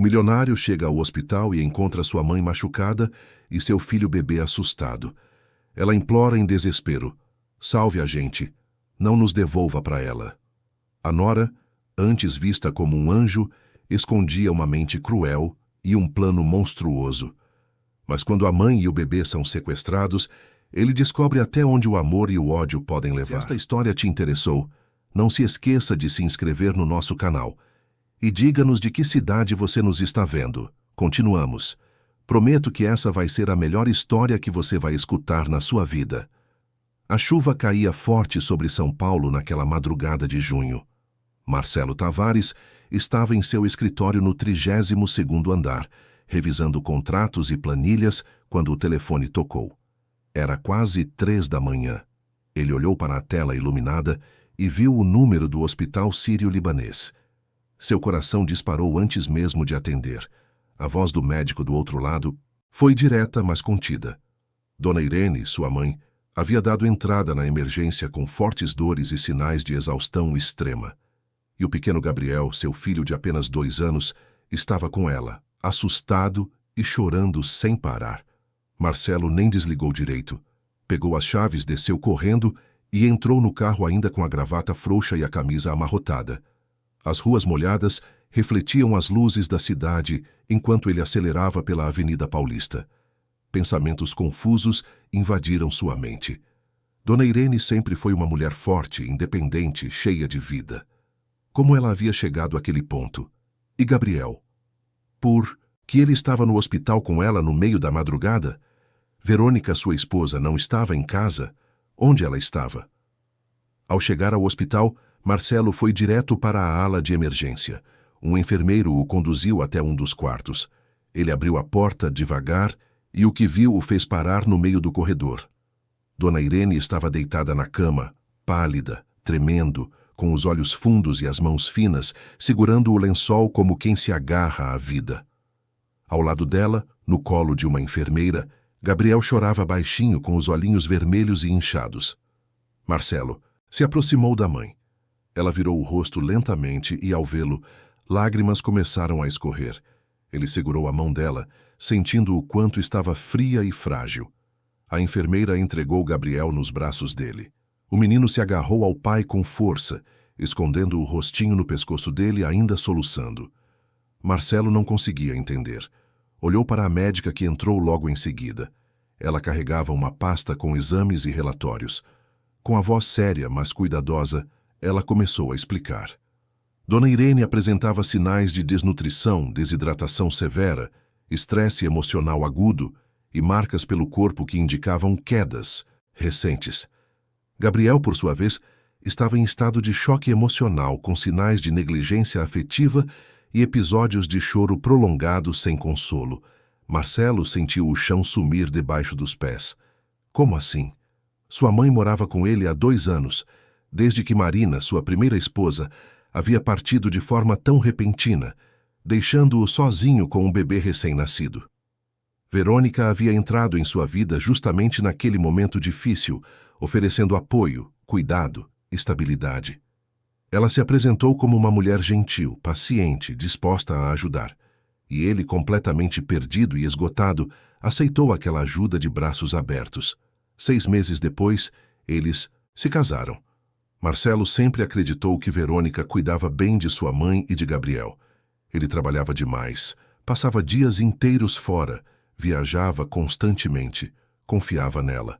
O milionário chega ao hospital e encontra sua mãe machucada e seu filho bebê assustado. Ela implora em desespero: salve a gente, não nos devolva para ela. A nora, antes vista como um anjo, escondia uma mente cruel e um plano monstruoso. Mas quando a mãe e o bebê são sequestrados, ele descobre até onde o amor e o ódio podem levar. Se esta história te interessou, não se esqueça de se inscrever no nosso canal. E diga-nos de que cidade você nos está vendo. Continuamos. Prometo que essa vai ser a melhor história que você vai escutar na sua vida. A chuva caía forte sobre São Paulo naquela madrugada de junho. Marcelo Tavares estava em seu escritório no 32º andar, revisando contratos e planilhas, quando o telefone tocou. Era quase 3 da manhã. Ele olhou para a tela iluminada e viu o número do Hospital Sírio-Libanês. Seu coração disparou antes mesmo de atender. A voz do médico do outro lado foi direta, mas contida. Dona Irene, sua mãe, havia dado entrada na emergência com fortes dores e sinais de exaustão extrema. E o pequeno Gabriel, seu filho de apenas 2 anos, estava com ela, assustado e chorando sem parar. Marcelo nem desligou direito. Pegou as chaves, desceu correndo e entrou no carro ainda com a gravata frouxa e a camisa amarrotada. As ruas molhadas refletiam as luzes da cidade enquanto ele acelerava pela Avenida Paulista. Pensamentos confusos invadiram sua mente. Dona Irene sempre foi uma mulher forte, independente, cheia de vida. Como ela havia chegado àquele ponto? E Gabriel? Por que ele estava no hospital com ela no meio da madrugada? Verônica, sua esposa, não estava em casa? Onde ela estava? Ao chegar ao hospital, Marcelo foi direto para a ala de emergência. Um enfermeiro o conduziu até um dos quartos. Ele abriu a porta devagar e o que viu o fez parar no meio do corredor. Dona Irene estava deitada na cama, pálida, tremendo, com os olhos fundos e as mãos finas, segurando o lençol como quem se agarra à vida. Ao lado dela, no colo de uma enfermeira, Gabriel chorava baixinho com os olhinhos vermelhos e inchados. Marcelo se aproximou da mãe. Ela virou o rosto lentamente e, ao vê-lo, lágrimas começaram a escorrer. Ele segurou a mão dela, sentindo o quanto estava fria e frágil. A enfermeira entregou Gabriel nos braços dele. O menino se agarrou ao pai com força, escondendo o rostinho no pescoço dele, ainda soluçando. Marcelo não conseguia entender. Olhou para a médica que entrou logo em seguida. Ela carregava uma pasta com exames e relatórios. Com a voz séria, mas cuidadosa, ela começou a explicar. Dona Irene apresentava sinais de desnutrição, desidratação severa, estresse emocional agudo e marcas pelo corpo que indicavam quedas recentes. Gabriel, por sua vez, estava em estado de choque emocional, com sinais de negligência afetiva e episódios de choro prolongado sem consolo. Marcelo sentiu o chão sumir debaixo dos pés. Como assim? Sua mãe morava com ele há 2 anos, desde que Marina, sua primeira esposa, havia partido de forma tão repentina, deixando-o sozinho com um bebê recém-nascido. Verônica havia entrado em sua vida justamente naquele momento difícil, oferecendo apoio, cuidado, estabilidade. Ela se apresentou como uma mulher gentil, paciente, disposta a ajudar. E ele, completamente perdido e esgotado, aceitou aquela ajuda de braços abertos. 6 meses depois, eles se casaram. Marcelo sempre acreditou que Verônica cuidava bem de sua mãe e de Gabriel. Ele trabalhava demais, passava dias inteiros fora, viajava constantemente, confiava nela.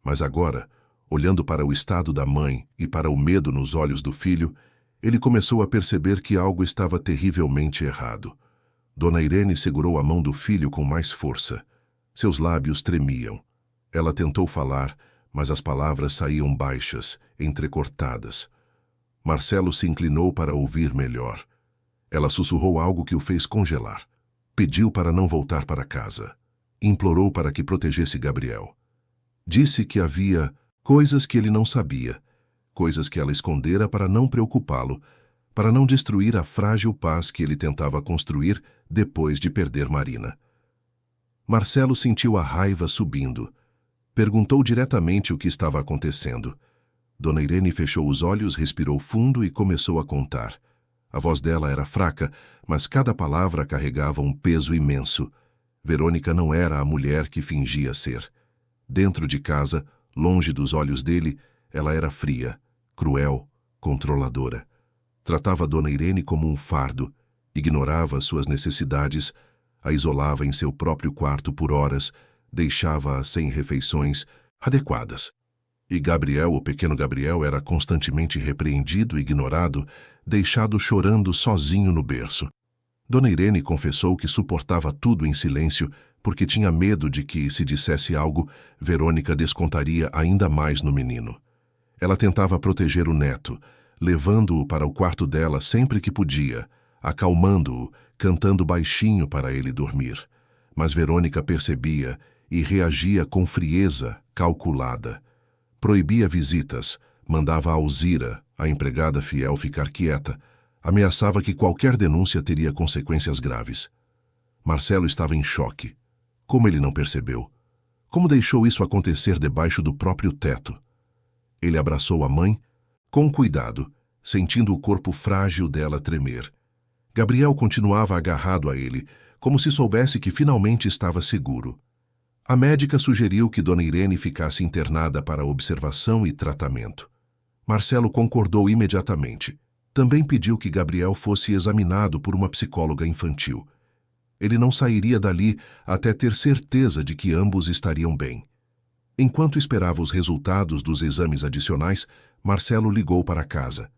Mas agora, olhando para o estado da mãe e para o medo nos olhos do filho, ele começou a perceber que algo estava terrivelmente errado. Dona Irene segurou a mão do filho com mais força. Seus lábios tremiam. Ela tentou falar, mas as palavras saíam baixas, entrecortadas. Marcelo se inclinou para ouvir melhor. Ela sussurrou algo que o fez congelar. Pediu para não voltar para casa. Implorou para que protegesse Gabriel. Disse que havia coisas que ele não sabia, coisas que ela escondera para não preocupá-lo, para não destruir a frágil paz que ele tentava construir depois de perder Marina. Marcelo sentiu a raiva subindo. Perguntou diretamente o que estava acontecendo. Dona Irene fechou os olhos, respirou fundo e começou a contar. A voz dela era fraca, mas cada palavra carregava um peso imenso. Verônica não era a mulher que fingia ser. Dentro de casa, longe dos olhos dele, ela era fria, cruel, controladora. Tratava Dona Irene como um fardo, ignorava suas necessidades, a isolava em seu próprio quarto por horas, deixava-a sem refeições adequadas. E Gabriel, o pequeno Gabriel, era constantemente repreendido e ignorado, deixado chorando sozinho no berço. Dona Irene confessou que suportava tudo em silêncio porque tinha medo de que, se dissesse algo, Verônica descontaria ainda mais no menino. Ela tentava proteger o neto, levando-o para o quarto dela sempre que podia, acalmando-o, cantando baixinho para ele dormir. Mas Verônica percebia e reagia com frieza calculada. Proibia visitas, mandava a Alzira, a empregada fiel, ficar quieta, ameaçava que qualquer denúncia teria consequências graves. Marcelo estava em choque. Como ele não percebeu? Como deixou isso acontecer debaixo do próprio teto? Ele abraçou a mãe, com cuidado, sentindo o corpo frágil dela tremer. Gabriel continuava agarrado a ele, como se soubesse que finalmente estava seguro. A médica sugeriu que Dona Irene ficasse internada para observação e tratamento. Marcelo concordou imediatamente. Também pediu que Gabriel fosse examinado por uma psicóloga infantil. Ele não sairia dali até ter certeza de que ambos estariam bem. Enquanto esperava os resultados dos exames adicionais, Marcelo ligou para casa.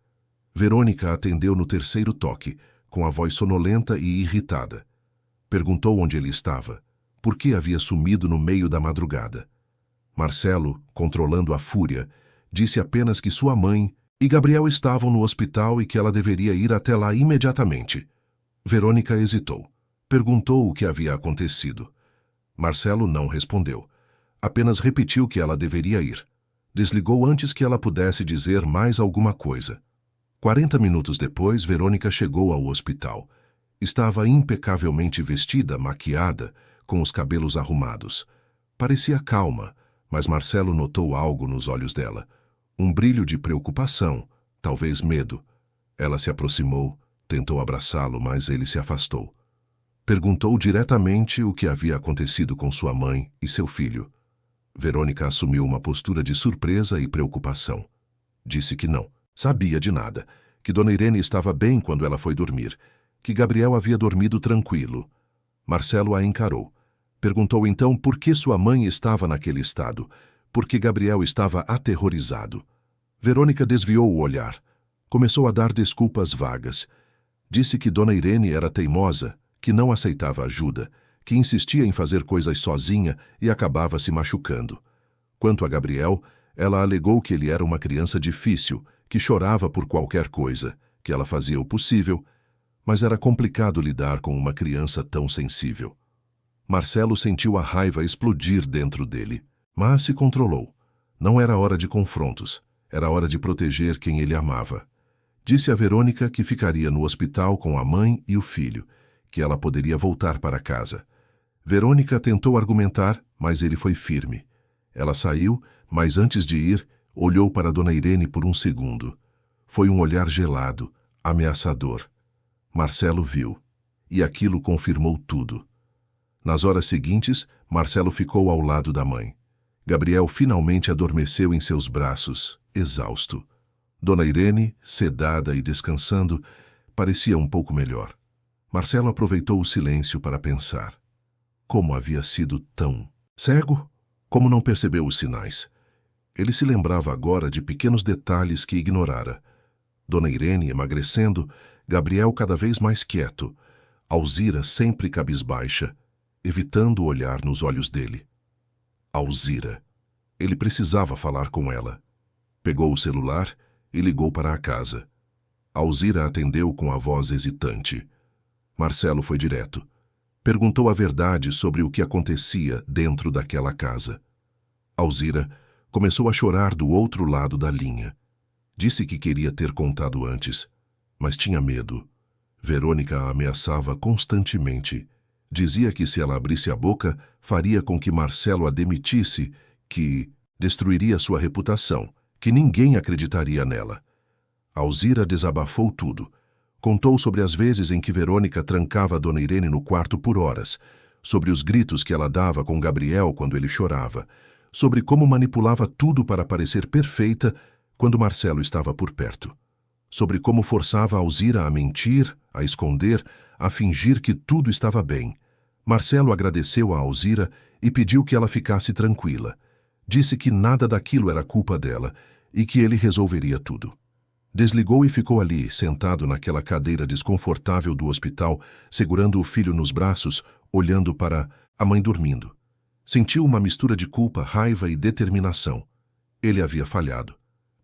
Verônica atendeu no terceiro toque, com a voz sonolenta e irritada. Perguntou onde ele estava. Por que havia sumido no meio da madrugada? Marcelo, controlando a fúria, disse apenas que sua mãe e Gabriel estavam no hospital e que ela deveria ir até lá imediatamente. Verônica hesitou. Perguntou o que havia acontecido. Marcelo não respondeu. Apenas repetiu que ela deveria ir. Desligou antes que ela pudesse dizer mais alguma coisa. 40 minutos depois, Verônica chegou ao hospital. Estava impecavelmente vestida, maquiada, com os cabelos arrumados. Parecia calma, mas Marcelo notou algo nos olhos dela. Um brilho de preocupação, talvez medo. Ela se aproximou, tentou abraçá-lo, mas ele se afastou. Perguntou diretamente o que havia acontecido com sua mãe e seu filho. Verônica assumiu uma postura de surpresa e preocupação. Disse que não sabia de nada, que Dona Irene estava bem quando ela foi dormir, que Gabriel havia dormido tranquilo. Marcelo a encarou. Perguntou então por que sua mãe estava naquele estado, porque Gabriel estava aterrorizado. Verônica desviou o olhar. Começou a dar desculpas vagas. Disse que Dona Irene era teimosa, que não aceitava ajuda, que insistia em fazer coisas sozinha e acabava se machucando. Quanto a Gabriel, ela alegou que ele era uma criança difícil, que chorava por qualquer coisa, que ela fazia o possível, mas era complicado lidar com uma criança tão sensível. Marcelo sentiu a raiva explodir dentro dele, mas se controlou. Não era hora de confrontos, era hora de proteger quem ele amava. Disse a Verônica que ficaria no hospital com a mãe e o filho, que ela poderia voltar para casa. Verônica tentou argumentar, mas ele foi firme. Ela saiu, mas antes de ir, olhou para Dona Irene por um segundo. Foi um olhar gelado, ameaçador. Marcelo viu, e aquilo confirmou tudo. Nas horas seguintes, Marcelo ficou ao lado da mãe. Gabriel finalmente adormeceu em seus braços, exausto. Dona Irene, sedada e descansando, parecia um pouco melhor. Marcelo aproveitou o silêncio para pensar. Como havia sido tão cego? Como não percebeu os sinais? Ele se lembrava agora de pequenos detalhes que ignorara. Dona Irene emagrecendo, Gabriel cada vez mais quieto, Alzira sempre cabisbaixa, evitando olhar nos olhos dele. Alzira. Ele precisava falar com ela. Pegou o celular e ligou para a casa. Alzira atendeu com a voz hesitante. Marcelo foi direto. Perguntou a verdade sobre o que acontecia dentro daquela casa. Alzira começou a chorar do outro lado da linha. Disse que queria ter contado antes, mas tinha medo. Verônica a ameaçava constantemente. Dizia que se ela abrisse a boca, faria com que Marcelo a demitisse, que destruiria sua reputação, que ninguém acreditaria nela. Alzira desabafou tudo. Contou sobre as vezes em que Verônica trancava a Dona Irene no quarto por horas, sobre os gritos que ela dava com Gabriel quando ele chorava, sobre como manipulava tudo para parecer perfeita quando Marcelo estava por perto, sobre como forçava Alzira a mentir, a esconder, a fingir que tudo estava bem. Marcelo agradeceu a Alzira e pediu que ela ficasse tranquila. Disse que nada daquilo era culpa dela e que ele resolveria tudo. Desligou e ficou ali, sentado naquela cadeira desconfortável do hospital, segurando o filho nos braços, olhando para a mãe dormindo. Sentiu uma mistura de culpa, raiva e determinação. Ele havia falhado,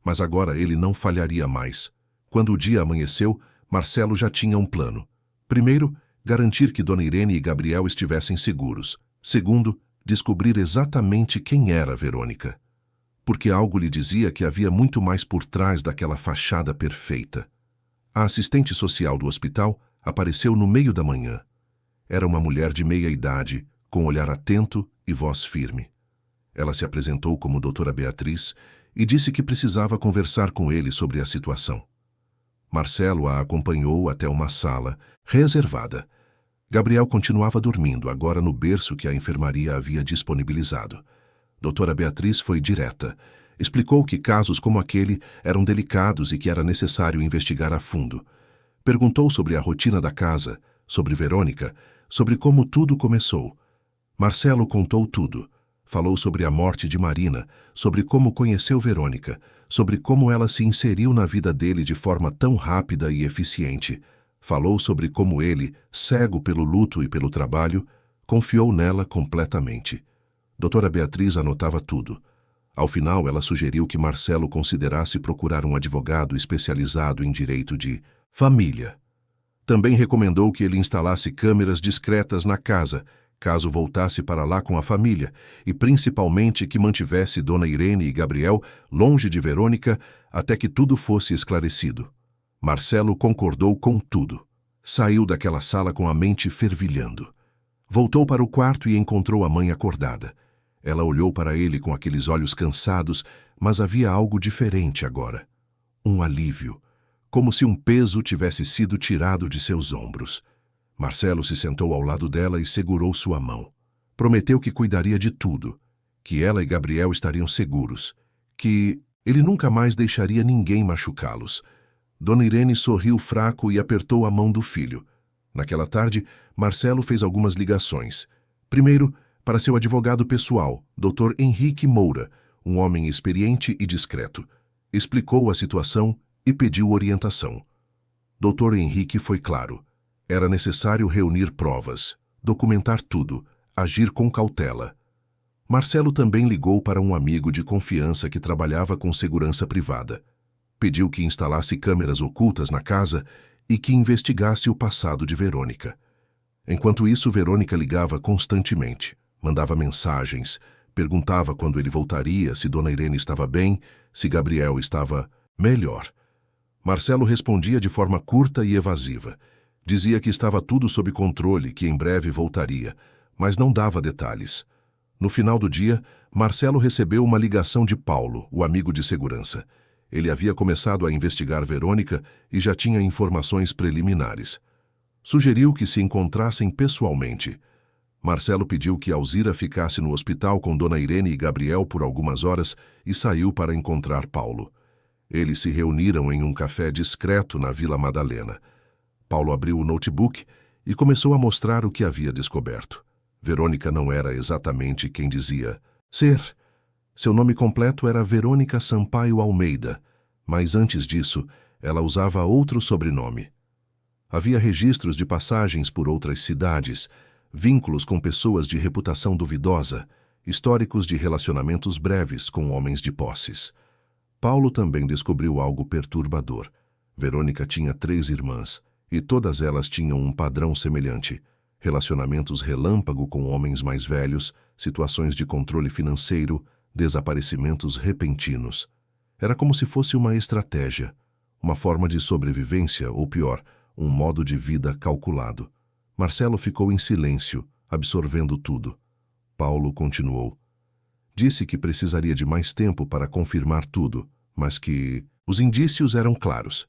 mas agora ele não falharia mais. Quando o dia amanheceu, Marcelo já tinha um plano. Primeiro, garantir que Dona Irene e Gabriel estivessem seguros. Segundo, descobrir exatamente quem era Verônica. Porque algo lhe dizia que havia muito mais por trás daquela fachada perfeita. A assistente social do hospital apareceu no meio da manhã. Era uma mulher de meia idade, com olhar atento e voz firme. Ela se apresentou como doutora Beatriz e disse que precisava conversar com ele sobre a situação. Marcelo a acompanhou até uma sala reservada. Gabriel continuava dormindo, agora no berço que a enfermaria havia disponibilizado. Doutora Beatriz foi direta. Explicou que casos como aquele eram delicados e que era necessário investigar a fundo. Perguntou sobre a rotina da casa, sobre Verônica, sobre como tudo começou. Marcelo contou tudo. Falou sobre a morte de Marina, sobre como conheceu Verônica, sobre como ela se inseriu na vida dele de forma tão rápida e eficiente. Falou sobre como ele, cego pelo luto e pelo trabalho, confiou nela completamente. Doutora Beatriz anotava tudo. Ao final, ela sugeriu que Marcelo considerasse procurar um advogado especializado em direito de família. Também recomendou que ele instalasse câmeras discretas na casa, caso voltasse para lá com a família, e principalmente que mantivesse Dona Irene e Gabriel longe de Verônica até que tudo fosse esclarecido. Marcelo concordou com tudo. Saiu daquela sala com a mente fervilhando. Voltou para o quarto e encontrou a mãe acordada. Ela olhou para ele com aqueles olhos cansados, mas havia algo diferente agora. Um alívio, como se um peso tivesse sido tirado de seus ombros. Marcelo se sentou ao lado dela e segurou sua mão. Prometeu que cuidaria de tudo, que ela e Gabriel estariam seguros, que ele nunca mais deixaria ninguém machucá-los. Dona Irene sorriu fraco e apertou a mão do filho. Naquela tarde, Marcelo fez algumas ligações. Primeiro, para seu advogado pessoal, Dr. Henrique Moura, um homem experiente e discreto. Explicou a situação e pediu orientação. Dr. Henrique foi claro. Era necessário reunir provas, documentar tudo, agir com cautela. Marcelo também ligou para um amigo de confiança que trabalhava com segurança privada. Pediu que instalasse câmeras ocultas na casa e que investigasse o passado de Verônica. Enquanto isso, Verônica ligava constantemente, mandava mensagens, perguntava quando ele voltaria, se Dona Irene estava bem, se Gabriel estava melhor. Marcelo respondia de forma curta e evasiva. Dizia que estava tudo sob controle, que em breve voltaria, mas não dava detalhes. No final do dia, Marcelo recebeu uma ligação de Paulo, o amigo de segurança. Ele havia começado a investigar Verônica e já tinha informações preliminares. Sugeriu que se encontrassem pessoalmente. Marcelo pediu que Alzira ficasse no hospital com Dona Irene e Gabriel por algumas horas e saiu para encontrar Paulo. Eles se reuniram em um café discreto na Vila Madalena. Paulo abriu o notebook e começou a mostrar o que havia descoberto. Verônica não era exatamente quem dizia ser. Seu nome completo era Verônica Sampaio Almeida, mas antes disso, ela usava outro sobrenome. Havia registros de passagens por outras cidades, vínculos com pessoas de reputação duvidosa, históricos de relacionamentos breves com homens de posses. Paulo também descobriu algo perturbador. Verônica tinha 3 irmãs, e todas elas tinham um padrão semelhante: relacionamentos relâmpago com homens mais velhos, situações de controle financeiro, desaparecimentos repentinos. Era como se fosse uma estratégia, uma forma de sobrevivência, ou pior, um modo de vida calculado. Marcelo ficou em silêncio, absorvendo tudo. Paulo continuou. Disse que precisaria de mais tempo para confirmar tudo, mas que os indícios eram claros.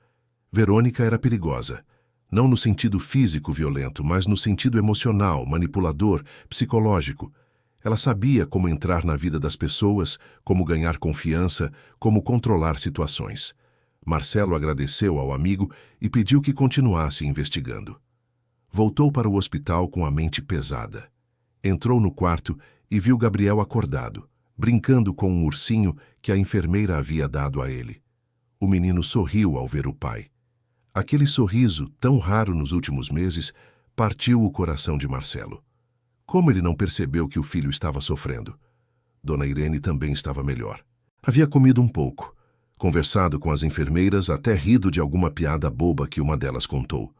Verônica era perigosa. Não no sentido físico violento, mas no sentido emocional, manipulador, psicológico. Ela sabia como entrar na vida das pessoas, como ganhar confiança, como controlar situações. Marcelo agradeceu ao amigo e pediu que continuasse investigando. Voltou para o hospital com a mente pesada. Entrou no quarto e viu Gabriel acordado, brincando com um ursinho que a enfermeira havia dado a ele. O menino sorriu ao ver o pai. Aquele sorriso, tão raro nos últimos meses, partiu o coração de Marcelo. Como ele não percebeu que o filho estava sofrendo? Dona Irene também estava melhor. Havia comido um pouco, conversado com as enfermeiras, até rido de alguma piada boba que uma delas contou.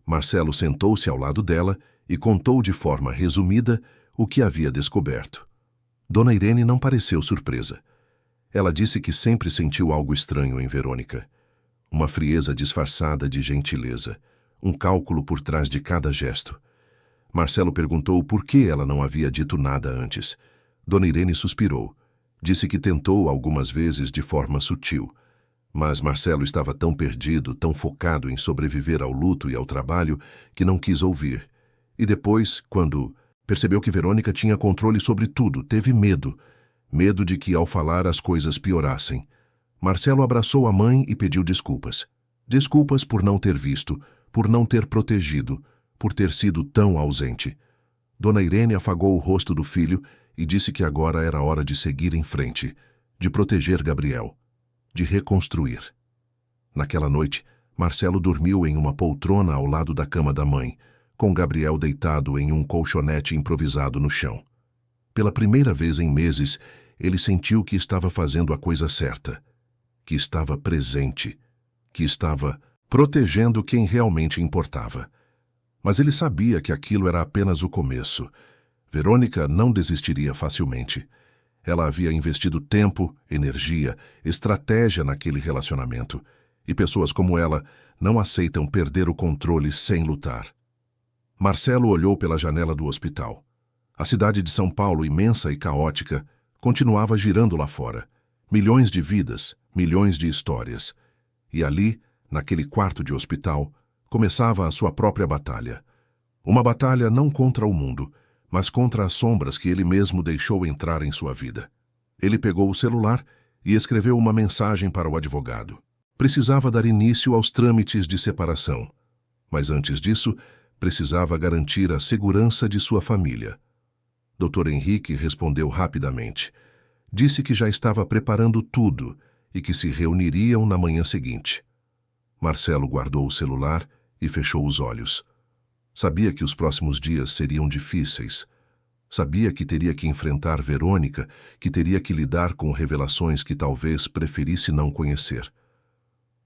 Marcelo sentou-se ao lado dela e contou de forma resumida o que havia descoberto. Dona Irene não pareceu surpresa. Ela disse que sempre sentiu algo estranho em Verônica. Uma frieza disfarçada de gentileza, um cálculo por trás de cada gesto. Marcelo perguntou por que ela não havia dito nada antes. Dona Irene suspirou. Disse que tentou algumas vezes de forma sutil. Mas Marcelo estava tão perdido, tão focado em sobreviver ao luto e ao trabalho, que não quis ouvir. E depois, quando percebeu que Verônica tinha controle sobre tudo, teve medo. Medo de que, ao falar, as coisas piorassem. Marcelo abraçou a mãe e pediu desculpas. Desculpas por não ter visto, por não ter protegido, por ter sido tão ausente. Dona Irene afagou o rosto do filho e disse que agora era hora de seguir em frente, de proteger Gabriel, de reconstruir. Naquela noite, Marcelo dormiu em uma poltrona ao lado da cama da mãe, com Gabriel deitado em um colchonete improvisado no chão. Pela primeira vez em meses, ele sentiu que estava fazendo a coisa certa, que estava presente, que estava protegendo quem realmente importava. Mas ele sabia que aquilo era apenas o começo. Verônica não desistiria facilmente. Ela havia investido tempo, energia, estratégia naquele relacionamento, e pessoas como ela não aceitam perder o controle sem lutar. Marcelo olhou pela janela do hospital. A cidade de São Paulo, imensa e caótica, continuava girando lá fora. Milhões de vidas, milhões de histórias. E ali, naquele quarto de hospital, começava a sua própria batalha. Uma batalha não contra o mundo, mas contra as sombras que ele mesmo deixou entrar em sua vida. Ele pegou o celular e escreveu uma mensagem para o advogado. Precisava dar início aos trâmites de separação, mas antes disso, precisava garantir a segurança de sua família. Dr. Henrique respondeu rapidamente. Disse que já estava preparando tudo e que se reuniriam na manhã seguinte. Marcelo guardou o celular e fechou os olhos. Sabia que os próximos dias seriam difíceis. Sabia que teria que enfrentar Verônica, que teria que lidar com revelações que talvez preferisse não conhecer.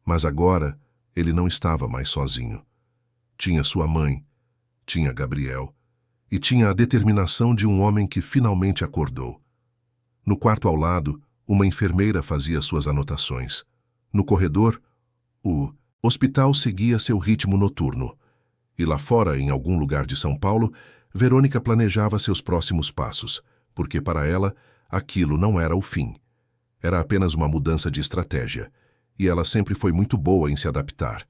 Mas agora ele não estava mais sozinho. Tinha sua mãe, tinha Gabriel e tinha a determinação de um homem que finalmente acordou. No quarto ao lado, uma enfermeira fazia suas anotações. No corredor, o hospital seguia seu ritmo noturno. E lá fora, em algum lugar de São Paulo, Verônica planejava seus próximos passos, porque para ela, aquilo não era o fim. Era apenas uma mudança de estratégia, e ela sempre foi muito boa em se adaptar.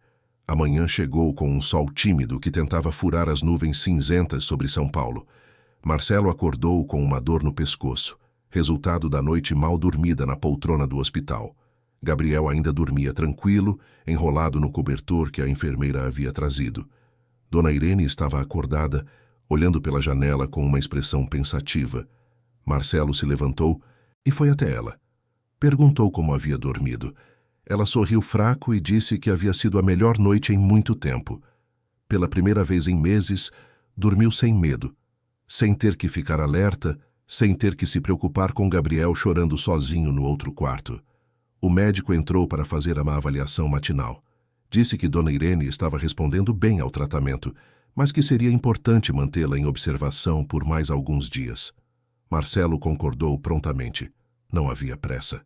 A manhã chegou com um sol tímido que tentava furar as nuvens cinzentas sobre São Paulo. Marcelo acordou com uma dor no pescoço, resultado da noite mal dormida na poltrona do hospital. Gabriel ainda dormia tranquilo, enrolado no cobertor que a enfermeira havia trazido. Dona Irene estava acordada, olhando pela janela com uma expressão pensativa. Marcelo se levantou e foi até ela. Perguntou como havia dormido. Ela sorriu fraco e disse que havia sido a melhor noite em muito tempo. Pela primeira vez em meses, dormiu sem medo, sem ter que ficar alerta, sem ter que se preocupar com Gabriel chorando sozinho no outro quarto. O médico entrou para fazer uma avaliação matinal. Disse que Dona Irene estava respondendo bem ao tratamento, mas que seria importante mantê-la em observação por mais alguns dias. Marcelo concordou prontamente. Não havia pressa.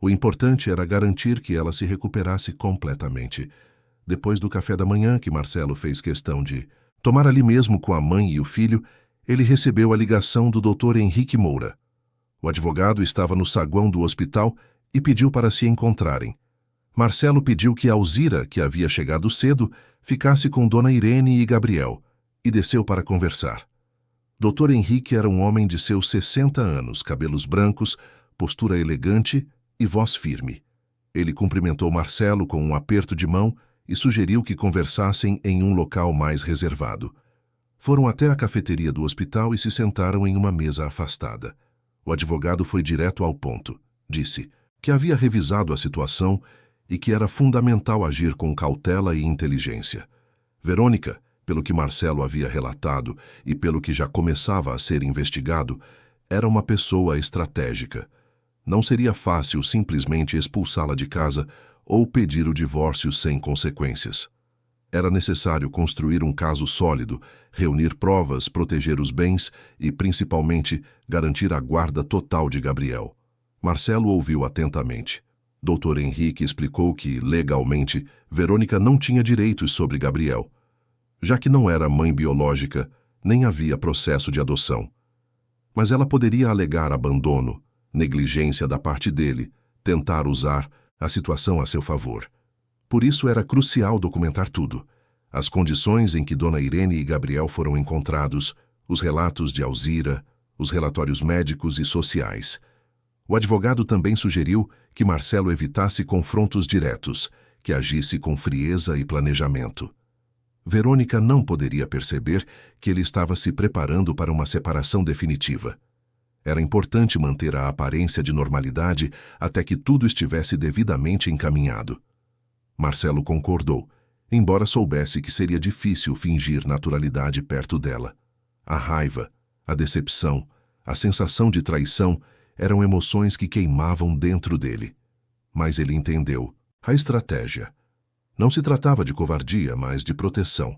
O importante era garantir que ela se recuperasse completamente. Depois do café da manhã, que Marcelo fez questão de tomar ali mesmo com a mãe e o filho, ele recebeu a ligação do Dr. Henrique Moura. O advogado estava no saguão do hospital e pediu para se encontrarem. Marcelo pediu que Alzira, que havia chegado cedo, ficasse com Dona Irene e Gabriel, e desceu para conversar. Dr. Henrique era um homem de seus 60 anos, cabelos brancos, postura elegante e voz firme. Ele cumprimentou Marcelo com um aperto de mão e sugeriu que conversassem em um local mais reservado. Foram até a cafeteria do hospital e se sentaram em uma mesa afastada. O advogado foi direto ao ponto. Disse que havia revisado a situação e que era fundamental agir com cautela e inteligência. Verônica, pelo que Marcelo havia relatado e pelo que já começava a ser investigado, era uma pessoa estratégica. Não seria fácil simplesmente expulsá-la de casa ou pedir o divórcio sem consequências. Era necessário construir um caso sólido, reunir provas, proteger os bens e, principalmente, garantir a guarda total de Gabriel. Marcelo ouviu atentamente. Dr. Henrique explicou que, legalmente, Verônica não tinha direitos sobre Gabriel, já que não era mãe biológica, nem havia processo de adoção. Mas ela poderia alegar abandono, negligência da parte dele, tentar usar a situação a seu favor. Por isso era crucial documentar tudo: as condições em que Dona Irene e Gabriel foram encontrados, os relatos de Alzira, os relatórios médicos e sociais. O advogado também sugeriu que Marcelo evitasse confrontos diretos, que agisse com frieza e planejamento. Verônica não poderia perceber que ele estava se preparando para uma separação definitiva. Era importante manter a aparência de normalidade até que tudo estivesse devidamente encaminhado. Marcelo concordou, embora soubesse que seria difícil fingir naturalidade perto dela. A raiva, a decepção, a sensação de traição eram emoções que queimavam dentro dele. Mas ele entendeu a estratégia. Não se tratava de covardia, mas de proteção.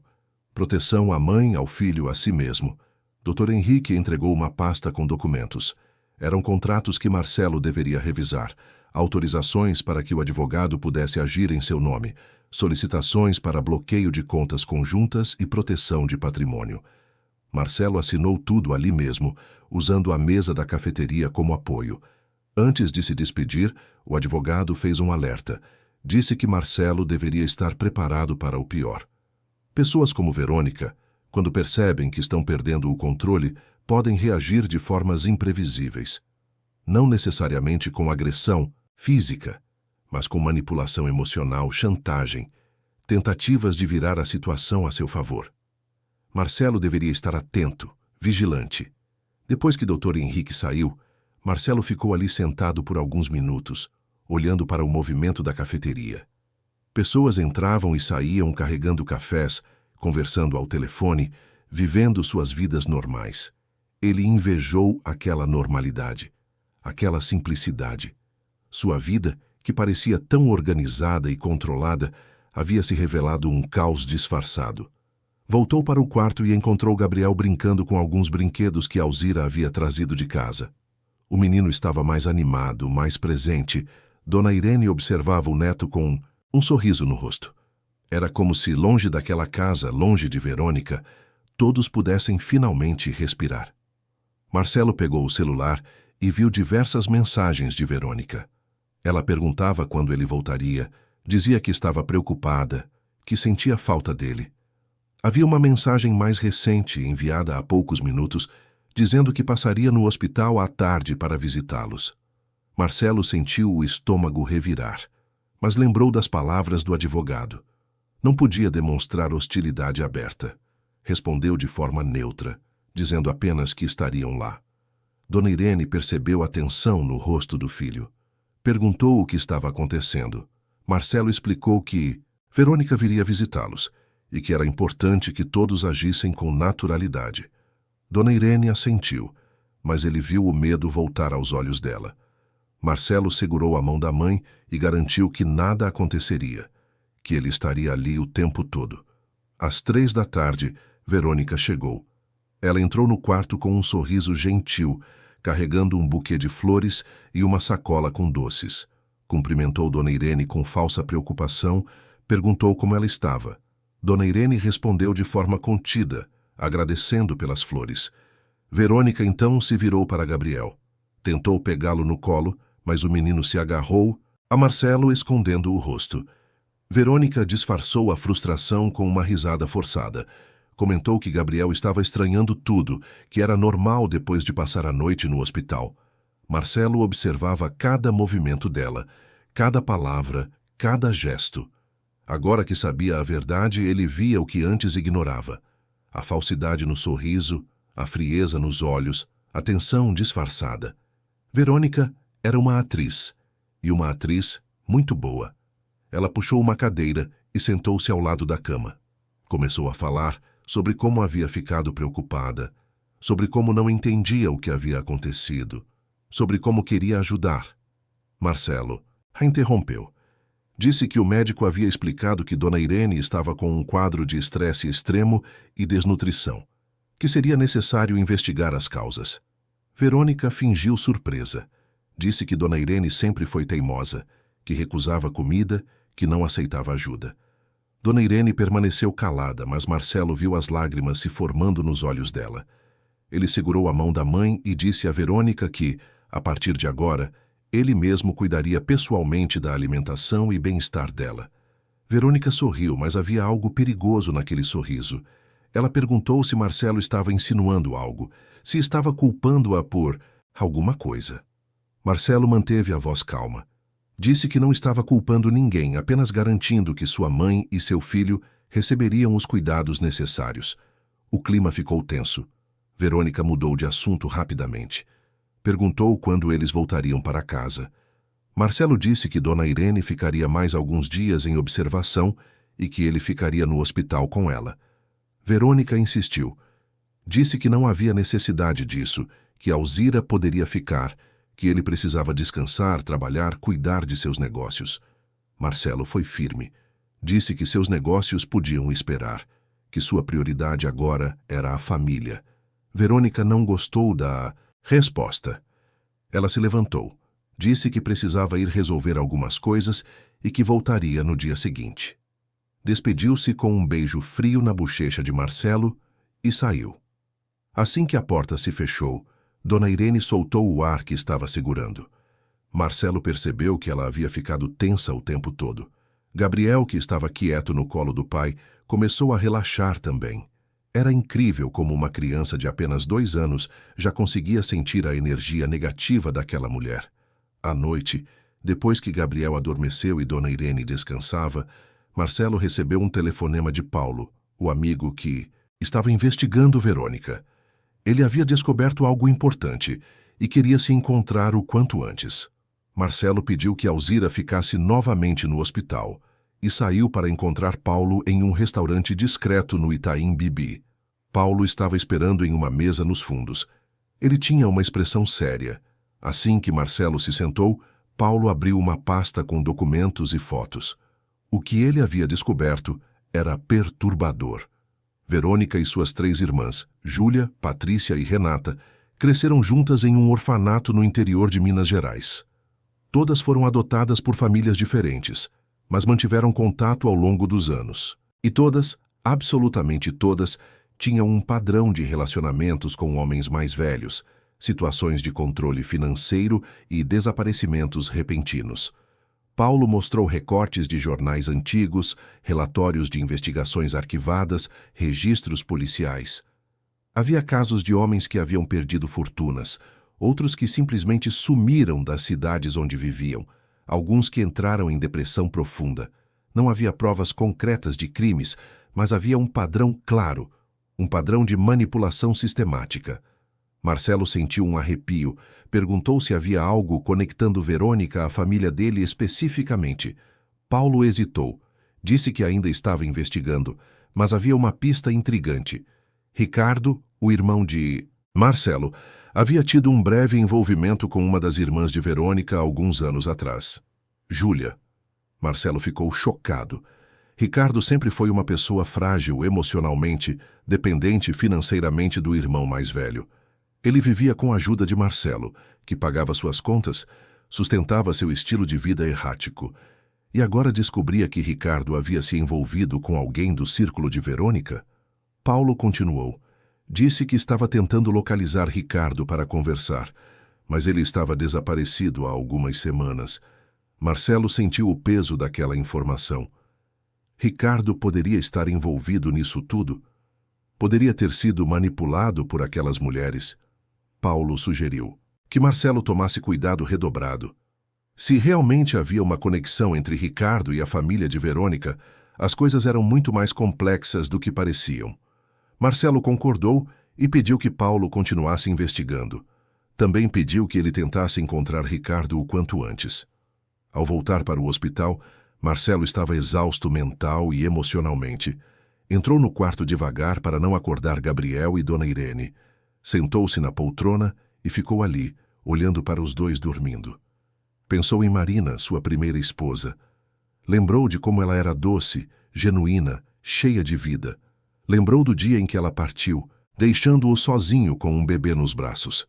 Proteção à mãe, ao filho, a si mesmo. Dr. Henrique entregou uma pasta com documentos. Eram contratos que Marcelo deveria revisar, autorizações para que o advogado pudesse agir em seu nome, solicitações para bloqueio de contas conjuntas e proteção de patrimônio. Marcelo assinou tudo ali mesmo, usando a mesa da cafeteria como apoio. Antes de se despedir, o advogado fez um alerta. Disse que Marcelo deveria estar preparado para o pior. Pessoas como Verônica, quando percebem que estão perdendo o controle, podem reagir de formas imprevisíveis. Não necessariamente com agressão física, mas com manipulação emocional, chantagem, tentativas de virar a situação a seu favor. Marcelo deveria estar atento, vigilante. Depois que Dr. Henrique saiu, Marcelo ficou ali sentado por alguns minutos, olhando para o movimento da cafeteria. Pessoas entravam e saíam carregando cafés, conversando ao telefone, vivendo suas vidas normais. Ele invejou aquela normalidade, aquela simplicidade. Sua vida, que parecia tão organizada e controlada, havia se revelado um caos disfarçado. Voltou para o quarto e encontrou Gabriel brincando com alguns brinquedos que Alzira havia trazido de casa. O menino estava mais animado, mais presente. Dona Irene observava o neto com um sorriso no rosto. Era como se, longe daquela casa, longe de Verônica, todos pudessem finalmente respirar. Marcelo pegou o celular e viu diversas mensagens de Verônica. Ela perguntava quando ele voltaria, dizia que estava preocupada, que sentia falta dele. Havia uma mensagem mais recente, enviada há poucos minutos, dizendo que passaria no hospital à tarde para visitá-los. Marcelo sentiu o estômago revirar, mas lembrou das palavras do advogado. Não podia demonstrar hostilidade aberta. Respondeu de forma neutra, dizendo apenas que estariam lá. Dona Irene percebeu a tensão no rosto do filho. Perguntou o que estava acontecendo. Marcelo explicou que Verônica viria visitá-los e que era importante que todos agissem com naturalidade. Dona Irene assentiu, mas ele viu o medo voltar aos olhos dela. Marcelo segurou a mão da mãe e garantiu que nada aconteceria, que ele estaria ali o tempo todo. Às 3 da tarde, Verônica chegou. Ela entrou no quarto com um sorriso gentil, carregando um buquê de flores e uma sacola com doces. Cumprimentou Dona Irene com falsa preocupação, perguntou como ela estava. Dona Irene respondeu de forma contida, agradecendo pelas flores. Verônica então se virou para Gabriel. Tentou pegá-lo no colo, mas o menino se agarrou a Marcelo escondendo o rosto. Verônica disfarçou a frustração com uma risada forçada. Comentou que Gabriel estava estranhando tudo, que era normal depois de passar a noite no hospital. Marcelo observava cada movimento dela, cada palavra, cada gesto. Agora que sabia a verdade, ele via o que antes ignorava. A falsidade no sorriso, a frieza nos olhos, a tensão disfarçada. Verônica era uma atriz, e uma atriz muito boa. Ela puxou uma cadeira e sentou-se ao lado da cama. Começou a falar sobre como havia ficado preocupada, sobre como não entendia o que havia acontecido, sobre como queria ajudar. Marcelo a interrompeu. Disse que o médico havia explicado que Dona Irene estava com um quadro de estresse extremo e desnutrição, que seria necessário investigar as causas. Verônica fingiu surpresa. Disse que Dona Irene sempre foi teimosa, que recusava comida, que não aceitava ajuda. Dona Irene permaneceu calada, mas Marcelo viu as lágrimas se formando nos olhos dela. Ele segurou a mão da mãe e disse a Verônica que, a partir de agora, ele mesmo cuidaria pessoalmente da alimentação e bem-estar dela. Verônica sorriu, mas havia algo perigoso naquele sorriso. Ela perguntou se Marcelo estava insinuando algo, se estava culpando-a por alguma coisa. Marcelo manteve a voz calma. Disse que não estava culpando ninguém, apenas garantindo que sua mãe e seu filho receberiam os cuidados necessários. O clima ficou tenso. Verônica mudou de assunto rapidamente. Perguntou quando eles voltariam para casa. Marcelo disse que Dona Irene ficaria mais alguns dias em observação e que ele ficaria no hospital com ela. Verônica insistiu. Disse que não havia necessidade disso, que Alzira poderia ficar, que ele precisava descansar, trabalhar, cuidar de seus negócios. Marcelo foi firme. Disse que seus negócios podiam esperar, que sua prioridade agora era a família. Verônica não gostou da resposta. Ela se levantou. Disse que precisava ir resolver algumas coisas e que voltaria no dia seguinte. Despediu-se com um beijo frio na bochecha de Marcelo e saiu. Assim que a porta se fechou, Dona Irene soltou o ar que estava segurando. Marcelo percebeu que ela havia ficado tensa o tempo todo. Gabriel, que estava quieto no colo do pai, começou a relaxar também. Era incrível como uma criança de apenas 2 anos já conseguia sentir a energia negativa daquela mulher. À noite, depois que Gabriel adormeceu e Dona Irene descansava, Marcelo recebeu um telefonema de Paulo, o amigo que estava investigando Verônica. Ele havia descoberto algo importante e queria se encontrar o quanto antes. Marcelo pediu que Alzira ficasse novamente no hospital e saiu para encontrar Paulo em um restaurante discreto no Itaim Bibi. Paulo estava esperando em uma mesa nos fundos. Ele tinha uma expressão séria. Assim que Marcelo se sentou, Paulo abriu uma pasta com documentos e fotos. O que ele havia descoberto era perturbador. Verônica e suas 3 irmãs, Júlia, Patrícia e Renata, cresceram juntas em um orfanato no interior de Minas Gerais. Todas foram adotadas por famílias diferentes, mas mantiveram contato ao longo dos anos. E todas, absolutamente todas, tinham um padrão de relacionamentos com homens mais velhos, situações de controle financeiro e desaparecimentos repentinos. Paulo mostrou recortes de jornais antigos, relatórios de investigações arquivadas, registros policiais. Havia casos de homens que haviam perdido fortunas, outros que simplesmente sumiram das cidades onde viviam, alguns que entraram em depressão profunda. Não havia provas concretas de crimes, mas havia um padrão claro, um padrão de manipulação sistemática. Marcelo sentiu um arrepio, perguntou se havia algo conectando Verônica à família dele especificamente. Paulo hesitou. Disse que ainda estava investigando, mas havia uma pista intrigante. Ricardo, o irmão de Marcelo, havia tido um breve envolvimento com uma das irmãs de Verônica há alguns anos atrás. Júlia. Marcelo ficou chocado. Ricardo sempre foi uma pessoa frágil emocionalmente, dependente financeiramente do irmão mais velho. Ele vivia com a ajuda de Marcelo, que pagava suas contas, sustentava seu estilo de vida errático. E agora descobria que Ricardo havia se envolvido com alguém do círculo de Verônica? Paulo continuou. Disse que estava tentando localizar Ricardo para conversar, mas ele estava desaparecido há algumas semanas. Marcelo sentiu o peso daquela informação. Ricardo poderia estar envolvido nisso tudo? Poderia ter sido manipulado por aquelas mulheres? Paulo sugeriu que Marcelo tomasse cuidado redobrado. Se realmente havia uma conexão entre Ricardo e a família de Verônica, as coisas eram muito mais complexas do que pareciam. Marcelo concordou e pediu que Paulo continuasse investigando. Também pediu que ele tentasse encontrar Ricardo o quanto antes. Ao voltar para o hospital, Marcelo estava exausto mental e emocionalmente. Entrou no quarto devagar para não acordar Gabriel e Dona Irene. Sentou-se na poltrona e ficou ali, olhando para os dois dormindo. Pensou em Marina, sua primeira esposa. Lembrou de como ela era doce, genuína, cheia de vida. Lembrou do dia em que ela partiu, deixando-o sozinho com um bebê nos braços.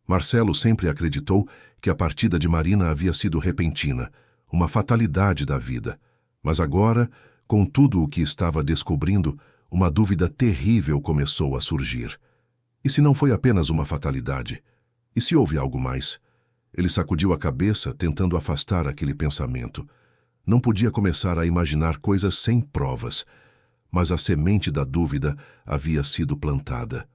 Marcelo sempre acreditou que a partida de Marina havia sido repentina, uma fatalidade da vida. Mas agora, com tudo o que estava descobrindo, uma dúvida terrível começou a surgir. E se não foi apenas uma fatalidade? E se houve algo mais? Ele sacudiu a cabeça, tentando afastar aquele pensamento. Não podia começar a imaginar coisas sem provas, mas a semente da dúvida havia sido plantada.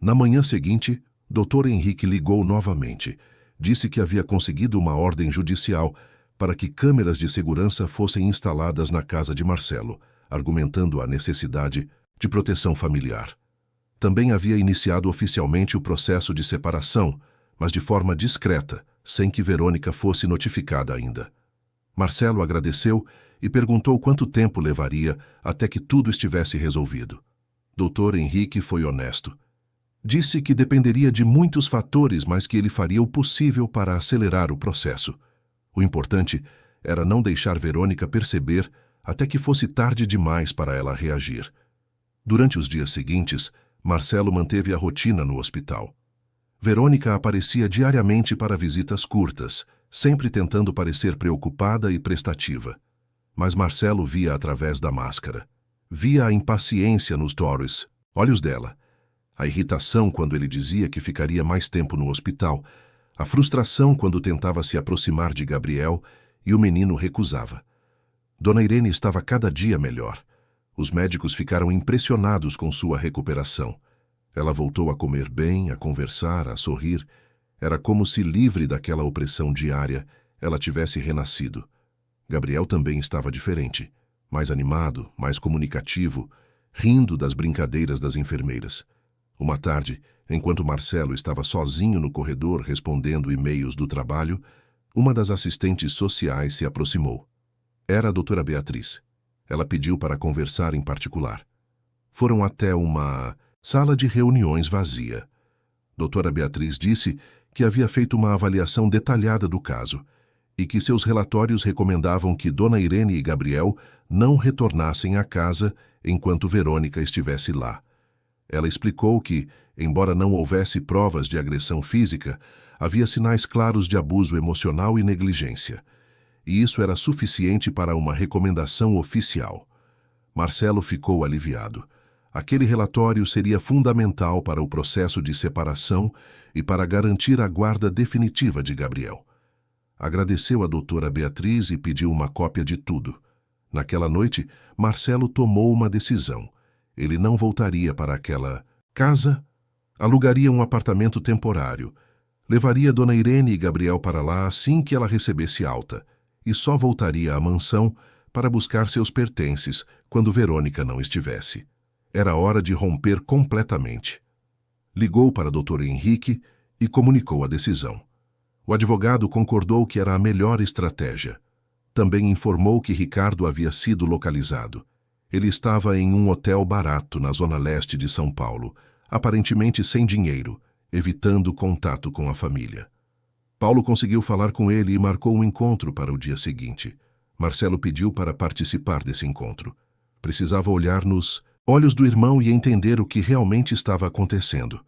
Na manhã seguinte, Dr. Henrique ligou novamente. Disse que havia conseguido uma ordem judicial para que câmeras de segurança fossem instaladas na casa de Marcelo, argumentando a necessidade de proteção familiar. Também havia iniciado oficialmente o processo de separação, mas de forma discreta, sem que Verônica fosse notificada ainda. Marcelo agradeceu e perguntou quanto tempo levaria até que tudo estivesse resolvido. Dr. Henrique foi honesto. Disse que dependeria de muitos fatores, mas que ele faria o possível para acelerar o processo. O importante era não deixar Verônica perceber até que fosse tarde demais para ela reagir. Durante os dias seguintes, Marcelo manteve a rotina no hospital. Verônica aparecia diariamente para visitas curtas, sempre tentando parecer preocupada e prestativa. Mas Marcelo via através da máscara. Via a impaciência nos olhos dela, a irritação quando ele dizia que ficaria mais tempo no hospital, a frustração quando tentava se aproximar de Gabriel e o menino recusava. Dona Irene estava cada dia melhor. Os médicos ficaram impressionados com sua recuperação. Ela voltou a comer bem, a conversar, a sorrir. Era como se, livre daquela opressão diária, ela tivesse renascido. Gabriel também estava diferente, mais animado, mais comunicativo, rindo das brincadeiras das enfermeiras. Uma tarde, enquanto Marcelo estava sozinho no corredor respondendo e-mails do trabalho, uma das assistentes sociais se aproximou. Era a doutora Beatriz. Ela pediu para conversar em particular. Foram até uma sala de reuniões vazia. Doutora Beatriz disse que havia feito uma avaliação detalhada do caso e que seus relatórios recomendavam que Dona Irene e Gabriel não retornassem à casa enquanto Verônica estivesse lá. Ela explicou que, embora não houvesse provas de agressão física, havia sinais claros de abuso emocional e negligência. E isso era suficiente para uma recomendação oficial. Marcelo ficou aliviado. Aquele relatório seria fundamental para o processo de separação e para garantir a guarda definitiva de Gabriel. Agradeceu a doutora Beatriz e pediu uma cópia de tudo. Naquela noite, Marcelo tomou uma decisão. Ele não voltaria para aquela casa, alugaria um apartamento temporário, levaria Dona Irene e Gabriel para lá assim que ela recebesse alta, e só voltaria à mansão para buscar seus pertences quando Verônica não estivesse. Era hora de romper completamente. Ligou para Dr. Henrique e comunicou a decisão. O advogado concordou que era a melhor estratégia. Também informou que Ricardo havia sido localizado. Ele estava em um hotel barato na zona leste de São Paulo, aparentemente sem dinheiro, evitando contato com a família. Paulo conseguiu falar com ele e marcou um encontro para o dia seguinte. Marcelo pediu para participar desse encontro. Precisava olhar nos olhos do irmão e entender o que realmente estava acontecendo.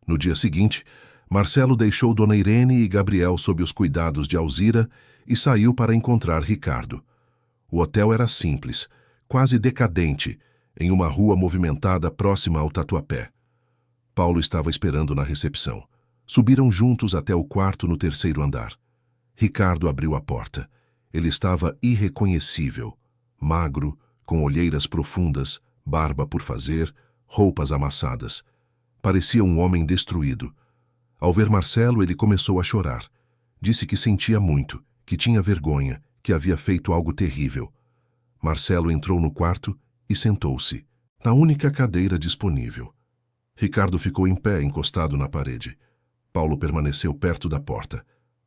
No dia seguinte, Marcelo deixou Dona Irene e Gabriel sob os cuidados de Alzira e saiu para encontrar Ricardo. O hotel era simples, quase decadente, em uma rua movimentada próxima ao Tatuapé. Paulo estava esperando na recepção. Subiram juntos até o quarto no terceiro andar. Ricardo abriu a porta. Ele estava irreconhecível, magro, com olheiras profundas, barba por fazer, roupas amassadas. Parecia um homem destruído. Ao ver Marcelo, ele começou a chorar. Disse que sentia muito, que tinha vergonha, que havia feito algo terrível. Marcelo entrou no quarto e sentou-se, na única cadeira disponível. Ricardo ficou em pé, encostado na parede. Paulo permaneceu perto da porta.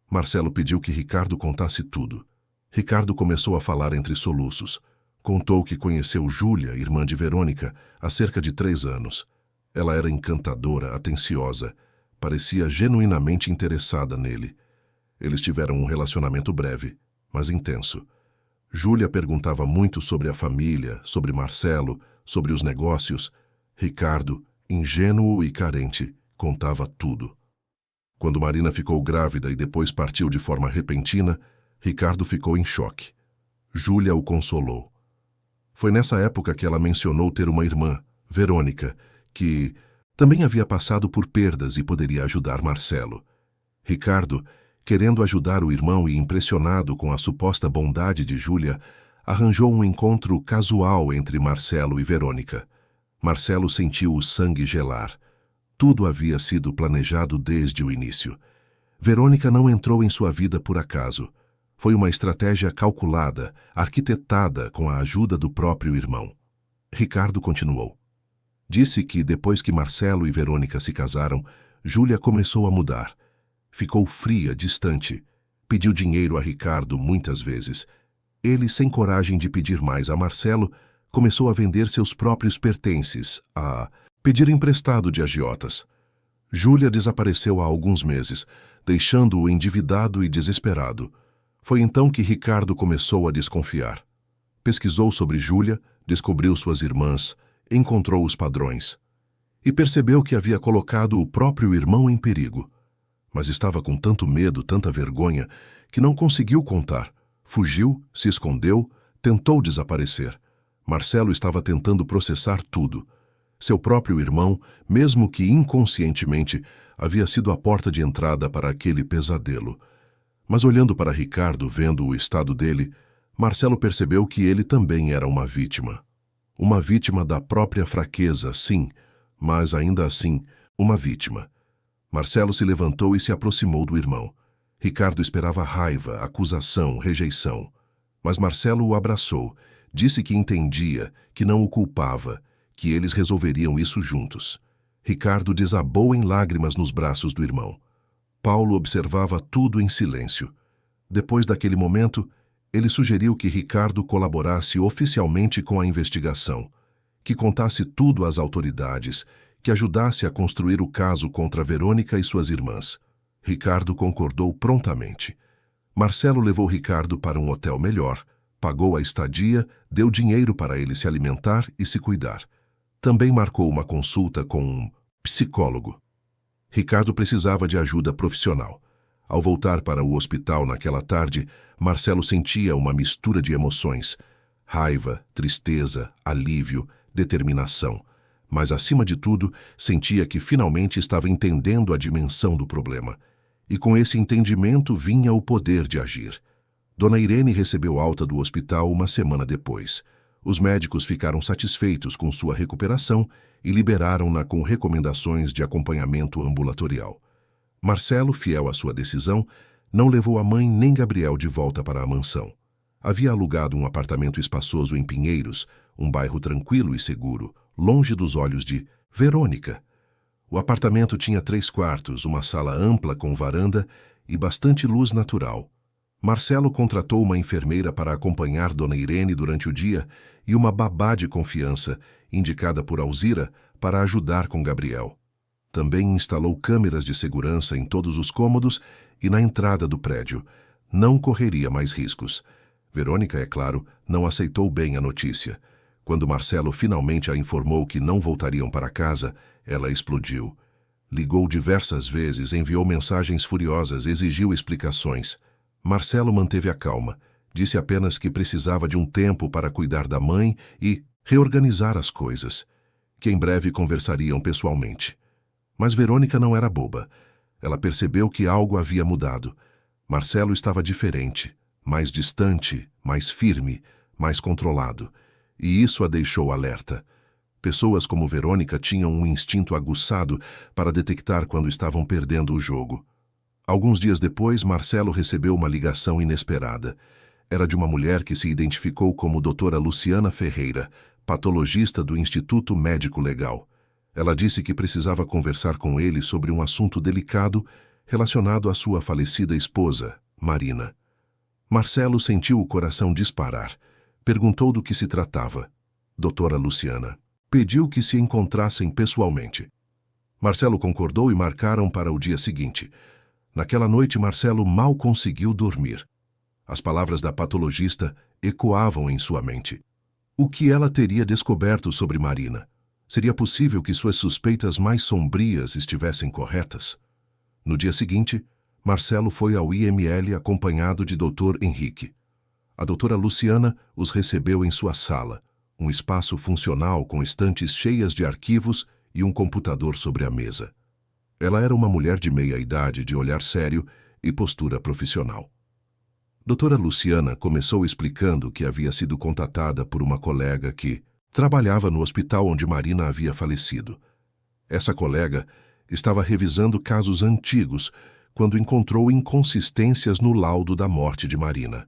Marcelo pediu que Ricardo contasse tudo. Ricardo começou a falar entre soluços. Contou que conheceu Júlia, irmã de Verônica, há cerca de 3 anos. Ela era encantadora, atenciosa. Parecia genuinamente interessada nele. Eles tiveram um relacionamento breve, mas intenso. Júlia perguntava muito sobre a família, sobre Marcelo, sobre os negócios. Ricardo, ingênuo e carente, contava tudo. Quando Marina ficou grávida e depois partiu de forma repentina, Ricardo ficou em choque. Júlia o consolou. Foi nessa época que ela mencionou ter uma irmã, Verônica, que também havia passado por perdas e poderia ajudar Marcelo. Ricardo, querendo ajudar o irmão e impressionado com a suposta bondade de Júlia, arranjou um encontro casual entre Marcelo e Verônica. Marcelo sentiu o sangue gelar. Tudo havia sido planejado desde o início. Verônica não entrou em sua vida por acaso. Foi uma estratégia calculada, arquitetada com a ajuda do próprio irmão. Ricardo continuou. Disse que depois que Marcelo e Verônica se casaram, Júlia começou a mudar. Ficou fria, distante. Pediu dinheiro a Ricardo muitas vezes. Ele, sem coragem de pedir mais a Marcelo, começou a vender seus próprios pertences, a pedir emprestado de agiotas. Júlia desapareceu há alguns meses, deixando-o endividado e desesperado. Foi então que Ricardo começou a desconfiar. Pesquisou sobre Júlia, descobriu suas irmãs, encontrou os padrões. E percebeu que havia colocado o próprio irmão em perigo. Mas estava com tanto medo, tanta vergonha, que não conseguiu contar. Fugiu, se escondeu, tentou desaparecer. Marcelo estava tentando processar tudo. Seu próprio irmão, mesmo que inconscientemente, havia sido a porta de entrada para aquele pesadelo. Mas olhando para Ricardo, vendo o estado dele, Marcelo percebeu que ele também era uma vítima. Uma vítima da própria fraqueza, sim, mas ainda assim, uma vítima. Marcelo se levantou e se aproximou do irmão. Ricardo esperava raiva, acusação, rejeição. Mas Marcelo o abraçou, disse que entendia, que não o culpava, que eles resolveriam isso juntos. Ricardo desabou em lágrimas nos braços do irmão. Paulo observava tudo em silêncio. Depois daquele momento, ele sugeriu que Ricardo colaborasse oficialmente com a investigação, que contasse tudo às autoridades, que ajudasse a construir o caso contra Verônica e suas irmãs. Ricardo concordou prontamente. Marcelo levou Ricardo para um hotel melhor, pagou a estadia, deu dinheiro para ele se alimentar e se cuidar. Também marcou uma consulta com um psicólogo. Ricardo precisava de ajuda profissional. Ao voltar para o hospital naquela tarde, Marcelo sentia uma mistura de emoções: raiva, tristeza, alívio, determinação. Mas, acima de tudo, sentia que finalmente estava entendendo a dimensão do problema. E com esse entendimento vinha o poder de agir. Dona Irene recebeu alta do hospital uma semana depois. Os médicos ficaram satisfeitos com sua recuperação e liberaram-na com recomendações de acompanhamento ambulatorial. Marcelo, fiel à sua decisão, não levou a mãe nem Gabriel de volta para a mansão. Havia alugado um apartamento espaçoso em Pinheiros, um bairro tranquilo e seguro, longe dos olhos de Verônica. O apartamento tinha 3 quartos, uma sala ampla com varanda e bastante luz natural. Marcelo contratou uma enfermeira para acompanhar Dona Irene durante o dia e uma babá de confiança, indicada por Alzira, para ajudar com Gabriel. Também instalou câmeras de segurança em todos os cômodos e na entrada do prédio. Não correria mais riscos. Verônica, é claro, não aceitou bem a notícia. Quando Marcelo finalmente a informou que não voltariam para casa, ela explodiu. Ligou diversas vezes, enviou mensagens furiosas, exigiu explicações. Marcelo manteve a calma. Disse apenas que precisava de um tempo para cuidar da mãe e reorganizar as coisas, que em breve conversariam pessoalmente. Mas Verônica não era boba. Ela percebeu que algo havia mudado. Marcelo estava diferente, mais distante, mais firme, mais controlado, e isso a deixou alerta. Pessoas como Verônica tinham um instinto aguçado para detectar quando estavam perdendo o jogo. Alguns dias depois, Marcelo recebeu uma ligação inesperada. Era de uma mulher que se identificou como doutora Luciana Ferreira, patologista do Instituto Médico Legal. Ela disse que precisava conversar com ele sobre um assunto delicado relacionado à sua falecida esposa, Marina. Marcelo sentiu o coração disparar. Perguntou do que se tratava. Doutora Luciana pediu que se encontrassem pessoalmente. Marcelo concordou e marcaram para o dia seguinte. Naquela noite, Marcelo mal conseguiu dormir. As palavras da patologista ecoavam em sua mente. O que ela teria descoberto sobre Marina? Seria possível que suas suspeitas mais sombrias estivessem corretas? No dia seguinte, Marcelo foi ao IML acompanhado de Dr. Henrique. A doutora Luciana os recebeu em sua sala, um espaço funcional com estantes cheias de arquivos e um computador sobre a mesa. Ela era uma mulher de meia idade, de olhar sério e postura profissional. Doutora Luciana começou explicando que havia sido contatada por uma colega que trabalhava no hospital onde Marina havia falecido. Essa colega estava revisando casos antigos quando encontrou inconsistências no laudo da morte de Marina.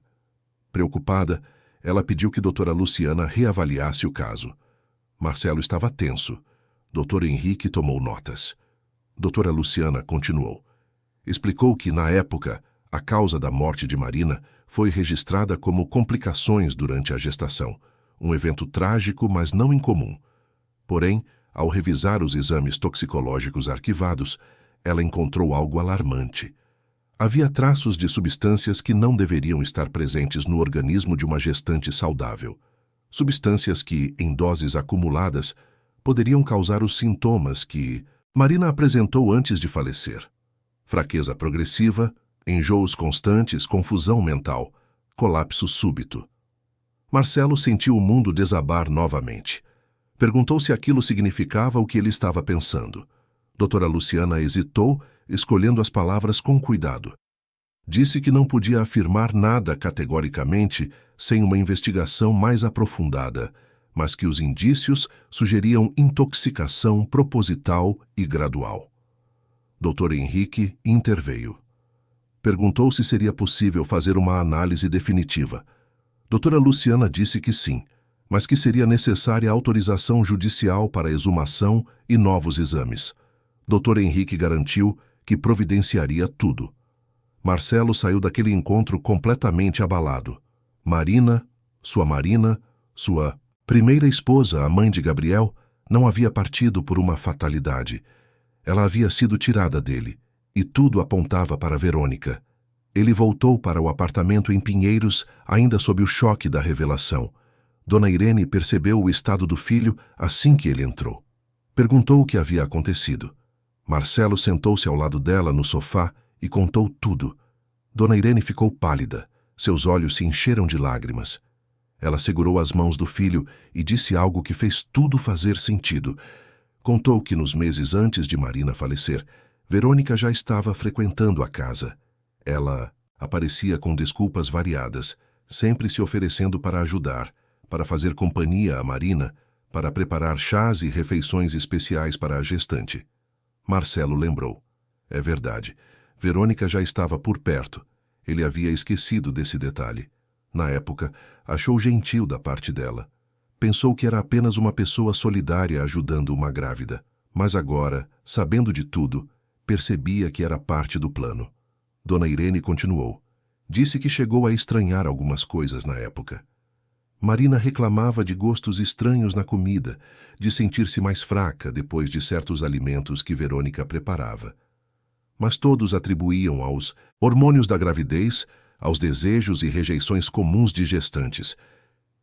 Preocupada, ela pediu que doutora Luciana reavaliasse o caso. Marcelo estava tenso. Dr. Henrique tomou notas. Doutora Luciana continuou. Explicou que, na época, a causa da morte de Marina foi registrada como complicações durante a gestação, um evento trágico, mas não incomum. Porém, ao revisar os exames toxicológicos arquivados, ela encontrou algo alarmante. Havia traços de substâncias que não deveriam estar presentes no organismo de uma gestante saudável. Substâncias que, em doses acumuladas, poderiam causar os sintomas que Marina apresentou antes de falecer: fraqueza progressiva, enjoos constantes, confusão mental, colapso súbito. Marcelo sentiu o mundo desabar novamente. Perguntou se aquilo significava o que ele estava pensando. Doutora Luciana hesitou, escolhendo as palavras com cuidado. Disse que não podia afirmar nada categoricamente sem uma investigação mais aprofundada, mas que os indícios sugeriam intoxicação proposital e gradual. Dr. Henrique interveio. Perguntou se seria possível fazer uma análise definitiva. Doutora Luciana disse que sim, mas que seria necessária autorização judicial para exumação e novos exames. Dr. Henrique garantiu que providenciaria tudo. Marcelo saiu daquele encontro completamente abalado. Marina, sua primeira esposa, a mãe de Gabriel, não havia partido por uma fatalidade. Ela havia sido tirada dele, e tudo apontava para Verônica. Ele voltou para o apartamento em Pinheiros, ainda sob o choque da revelação. Dona Irene percebeu o estado do filho assim que ele entrou. Perguntou o que havia acontecido. Marcelo sentou-se ao lado dela no sofá e contou tudo. Dona Irene ficou pálida. Seus olhos se encheram de lágrimas. Ela segurou as mãos do filho e disse algo que fez tudo fazer sentido. Contou que nos meses antes de Marina falecer, Verônica já estava frequentando a casa. Ela aparecia com desculpas variadas, sempre se oferecendo para ajudar, para fazer companhia a Marina, para preparar chás e refeições especiais para a gestante. Marcelo lembrou. É verdade, Verônica já estava por perto. Ele havia esquecido desse detalhe. Na época, achou gentil da parte dela. Pensou que era apenas uma pessoa solidária ajudando uma grávida. Mas agora, sabendo de tudo, percebia que era parte do plano. Dona Irene continuou. Disse que chegou a estranhar algumas coisas na época. Marina reclamava de gostos estranhos na comida, de sentir-se mais fraca depois de certos alimentos que Verônica preparava. Mas todos atribuíam aos hormônios da gravidez, aos desejos e rejeições comuns de gestantes.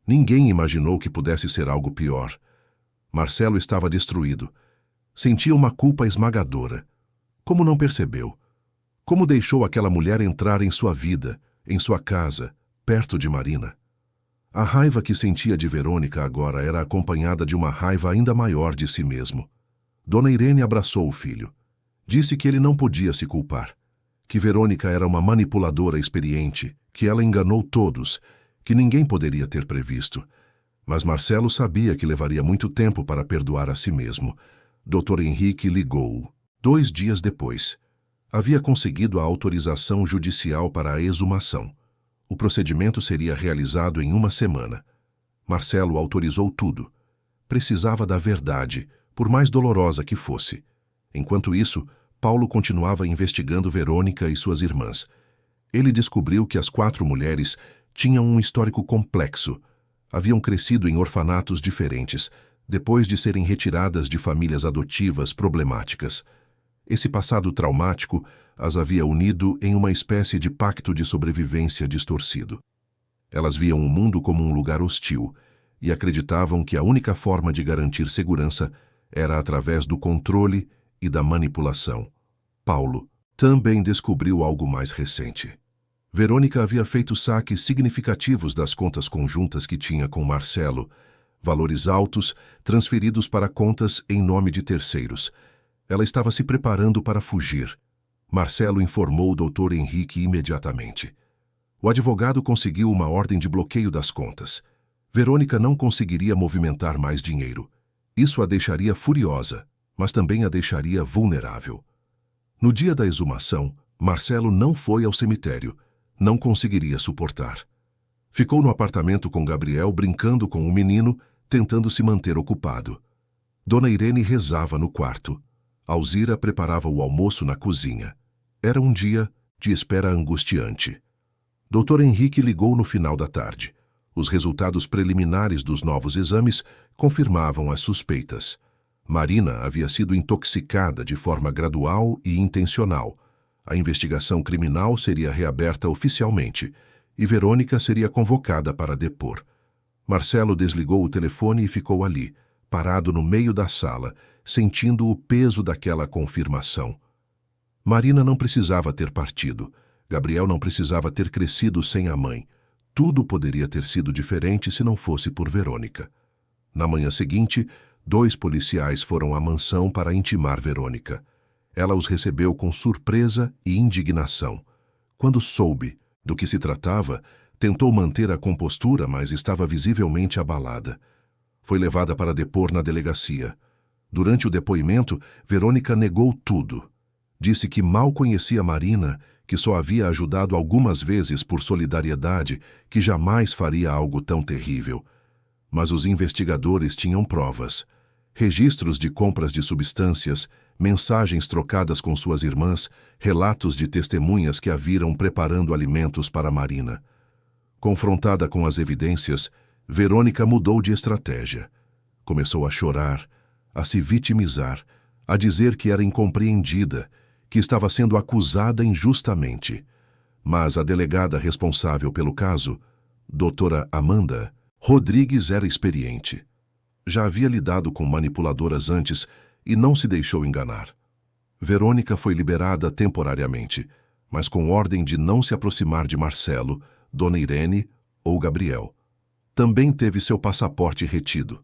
Ninguém imaginou que pudesse ser algo pior. Marcelo estava destruído. Sentia uma culpa esmagadora. Como não percebeu? Como deixou aquela mulher entrar em sua vida, em sua casa, perto de Marina? A raiva que sentia de Verônica agora era acompanhada de uma raiva ainda maior de si mesmo. Dona Irene abraçou o filho. Disse que ele não podia se culpar, que Verônica era uma manipuladora experiente, que ela enganou todos, que ninguém poderia ter previsto. Mas Marcelo sabia que levaria muito tempo para perdoar a si mesmo. Dr. Henrique ligou-o. 2 dias depois. Havia conseguido a autorização judicial para a exumação. O procedimento seria realizado em 1 semana. Marcelo autorizou tudo. Precisava da verdade, por mais dolorosa que fosse. Enquanto isso, Paulo continuava investigando Verônica e suas irmãs. Ele descobriu que as 4 mulheres tinham um histórico complexo. Haviam crescido em orfanatos diferentes, depois de serem retiradas de famílias adotivas problemáticas. Esse passado traumático as havia unido em uma espécie de pacto de sobrevivência distorcido. Elas viam o mundo como um lugar hostil e acreditavam que a única forma de garantir segurança era através do controle e da manipulação. Paulo também descobriu algo mais recente. Verônica havia feito saques significativos das contas conjuntas que tinha com Marcelo, valores altos transferidos para contas em nome de terceiros. Ela estava se preparando para fugir. Marcelo informou o Dr. Henrique imediatamente. O advogado conseguiu uma ordem de bloqueio das contas. Verônica não conseguiria movimentar mais dinheiro. Isso a deixaria furiosa, mas também a deixaria vulnerável. No dia da exumação, Marcelo não foi ao cemitério. Não conseguiria suportar. Ficou no apartamento com Gabriel brincando com o menino, tentando se manter ocupado. Dona Irene rezava no quarto. Alzira preparava o almoço na cozinha. Era um dia de espera angustiante. Dr. Henrique ligou no final da tarde. Os resultados preliminares dos novos exames confirmavam as suspeitas. Marina havia sido intoxicada de forma gradual e intencional. A investigação criminal seria reaberta oficialmente e Verônica seria convocada para depor. Marcelo desligou o telefone e ficou ali, parado no meio da sala, sentindo o peso daquela confirmação. Marina não precisava ter partido. Gabriel não precisava ter crescido sem a mãe. Tudo poderia ter sido diferente se não fosse por Verônica. Na manhã seguinte, 2 policiais foram à mansão para intimar Verônica. Ela os recebeu com surpresa e indignação. Quando soube do que se tratava, tentou manter a compostura, mas estava visivelmente abalada. Foi levada para depor na delegacia. Durante o depoimento, Verônica negou tudo. Disse que mal conhecia Marina, que só havia ajudado algumas vezes por solidariedade, que jamais faria algo tão terrível. Mas os investigadores tinham provas. Registros de compras de substâncias, mensagens trocadas com suas irmãs, relatos de testemunhas que a viram preparando alimentos para Marina. Confrontada com as evidências, Verônica mudou de estratégia. Começou a chorar, a se vitimizar, a dizer que era incompreendida, que estava sendo acusada injustamente. Mas a delegada responsável pelo caso, doutora Amanda Rodrigues, era experiente. Já havia lidado com manipuladoras antes e não se deixou enganar. Verônica foi liberada temporariamente, mas com ordem de não se aproximar de Marcelo, Dona Irene ou Gabriel. Também teve seu passaporte retido.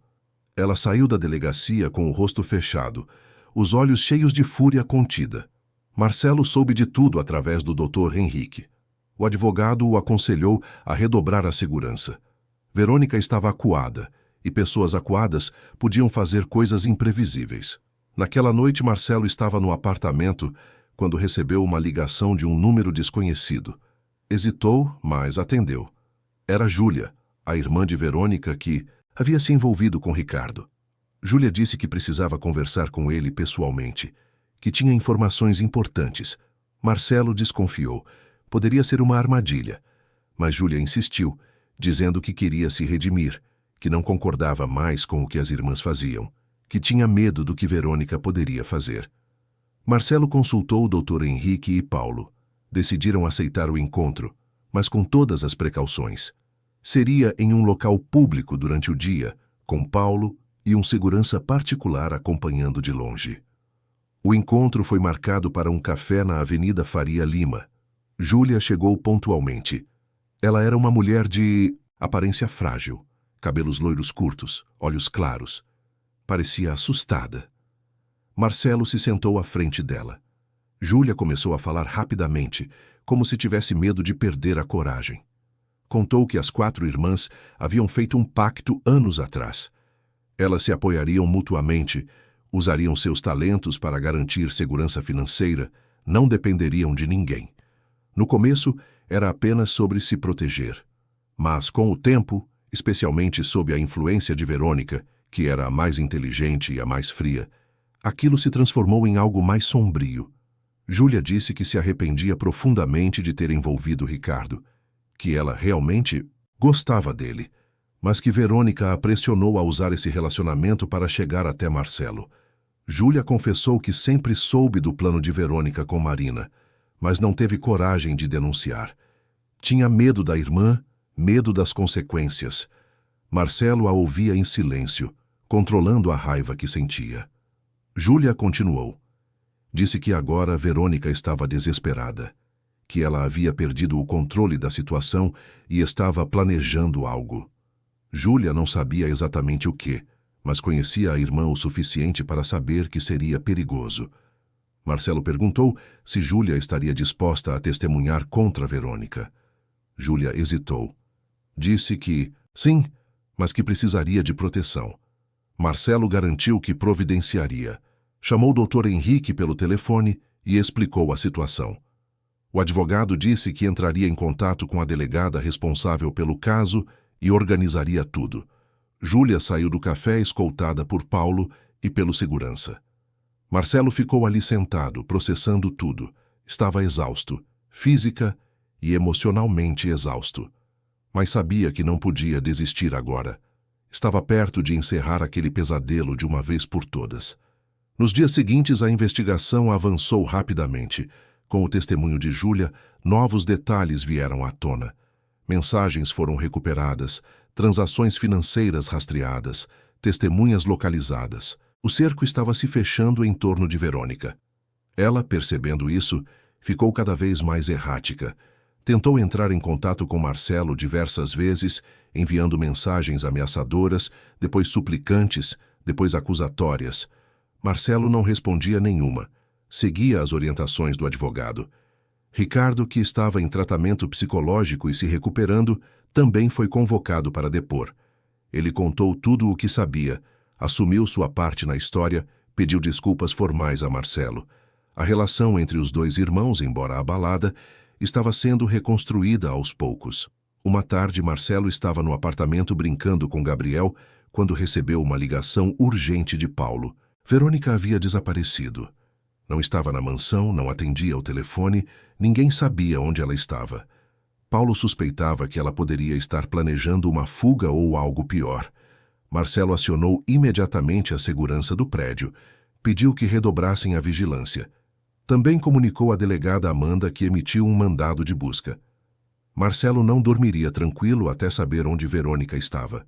Ela saiu da delegacia com o rosto fechado, os olhos cheios de fúria contida. Marcelo soube de tudo através do Dr. Henrique. O advogado o aconselhou a redobrar a segurança. Verônica estava acuada, e pessoas acuadas podiam fazer coisas imprevisíveis. Naquela noite, Marcelo estava no apartamento quando recebeu uma ligação de um número desconhecido. Hesitou, mas atendeu. Era Júlia, a irmã de Verônica, que havia se envolvido com Ricardo. Júlia disse que precisava conversar com ele pessoalmente, que tinha informações importantes. Marcelo desconfiou. Poderia ser uma armadilha. Mas Júlia insistiu, dizendo que queria se redimir, que não concordava mais com o que as irmãs faziam, que tinha medo do que Verônica poderia fazer. Marcelo consultou o Dr. Henrique e Paulo. Decidiram aceitar o encontro, mas com todas as precauções. Seria em um local público durante o dia, com Paulo e um segurança particular acompanhando de longe. O encontro foi marcado para um café na Avenida Faria Lima. Júlia chegou pontualmente. Ela era uma mulher de aparência frágil, cabelos loiros curtos, olhos claros. Parecia assustada. Marcelo se sentou à frente dela. Júlia começou a falar rapidamente, como se tivesse medo de perder a coragem. Contou que as 4 irmãs haviam feito um pacto anos atrás. Elas se apoiariam mutuamente, usariam seus talentos para garantir segurança financeira, não dependeriam de ninguém. No começo, era apenas sobre se proteger. Mas, com o tempo, especialmente sob a influência de Verônica, que era a mais inteligente e a mais fria, aquilo se transformou em algo mais sombrio. Júlia disse que se arrependia profundamente de ter envolvido Ricardo, que ela realmente gostava dele, mas que Verônica a pressionou a usar esse relacionamento para chegar até Marcelo. Júlia confessou que sempre soube do plano de Verônica com Marina, mas não teve coragem de denunciar. Tinha medo da irmã, medo das consequências. Marcelo a ouvia em silêncio, controlando a raiva que sentia. Júlia continuou. Disse que agora Verônica estava desesperada, que ela havia perdido o controle da situação e estava planejando algo. Júlia não sabia exatamente o que, mas conhecia a irmã o suficiente para saber que seria perigoso. Marcelo perguntou se Júlia estaria disposta a testemunhar contra Verônica. Júlia hesitou. Disse que, sim, mas que precisaria de proteção. Marcelo garantiu que providenciaria. Chamou o Dr. Henrique pelo telefone e explicou a situação. O advogado disse que entraria em contato com a delegada responsável pelo caso e organizaria tudo. Júlia saiu do café escoltada por Paulo e pelo segurança. Marcelo ficou ali sentado, processando tudo. Estava exausto, física e emocionalmente exausto. Mas sabia que não podia desistir agora. Estava perto de encerrar aquele pesadelo de uma vez por todas. Nos dias seguintes, a investigação avançou rapidamente. Com o testemunho de Júlia, novos detalhes vieram à tona. Mensagens foram recuperadas, transações financeiras rastreadas, testemunhas localizadas. O cerco estava se fechando em torno de Verônica. Ela, percebendo isso, ficou cada vez mais errática. Tentou entrar em contato com Marcelo diversas vezes, enviando mensagens ameaçadoras, depois suplicantes, depois acusatórias. Marcelo não respondia nenhuma. Seguia as orientações do advogado. Ricardo, que estava em tratamento psicológico e se recuperando, também foi convocado para depor. Ele contou tudo o que sabia, assumiu sua parte na história, pediu desculpas formais a Marcelo. A relação entre os 2 irmãos, embora abalada, estava sendo reconstruída aos poucos. Uma tarde, Marcelo estava no apartamento brincando com Gabriel quando recebeu uma ligação urgente de Paulo. Verônica havia desaparecido. Não estava na mansão, não atendia ao telefone, ninguém sabia onde ela estava. Paulo suspeitava que ela poderia estar planejando uma fuga ou algo pior. Marcelo acionou imediatamente a segurança do prédio, pediu que redobrassem a vigilância. Também comunicou à delegada Amanda que emitiu um mandado de busca. Marcelo não dormiria tranquilo até saber onde Verônica estava.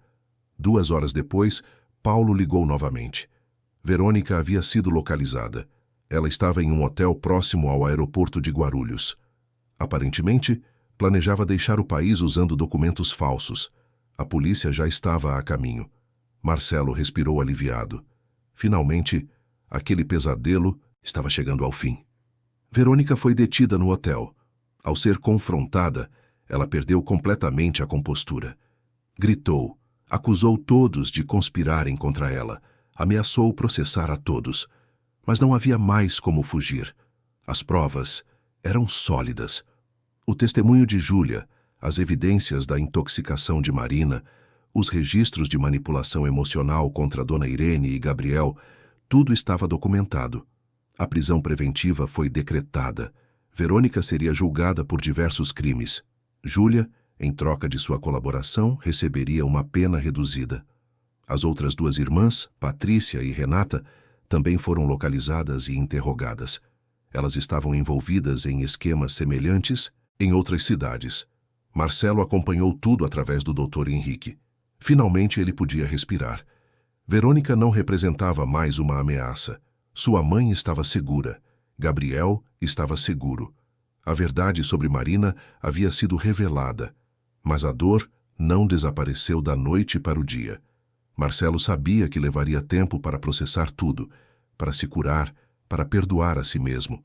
2 horas depois, Paulo ligou novamente. Verônica havia sido localizada. Ela estava em um hotel próximo ao aeroporto de Guarulhos. Aparentemente, planejava deixar o país usando documentos falsos. A polícia já estava a caminho. Marcelo respirou aliviado. Finalmente, aquele pesadelo estava chegando ao fim. Verônica foi detida no hotel. Ao ser confrontada, ela perdeu completamente a compostura. Gritou, acusou todos de conspirarem contra ela, ameaçou processar a todos. Mas não havia mais como fugir. As provas eram sólidas. O testemunho de Júlia, as evidências da intoxicação de Marina, os registros de manipulação emocional contra Dona Irene e Gabriel, tudo estava documentado. A prisão preventiva foi decretada. Verônica seria julgada por diversos crimes. Júlia, em troca de sua colaboração, receberia uma pena reduzida. As outras 2 irmãs, Patrícia e Renata, também foram localizadas e interrogadas. Elas estavam envolvidas em esquemas semelhantes em outras cidades. Marcelo acompanhou tudo através do Dr. Henrique. Finalmente ele podia respirar. Verônica não representava mais uma ameaça. Sua mãe estava segura. Gabriel estava seguro. A verdade sobre Marina havia sido revelada, mas a dor não desapareceu da noite para o dia. Marcelo sabia que levaria tempo para processar tudo, para se curar, para perdoar a si mesmo.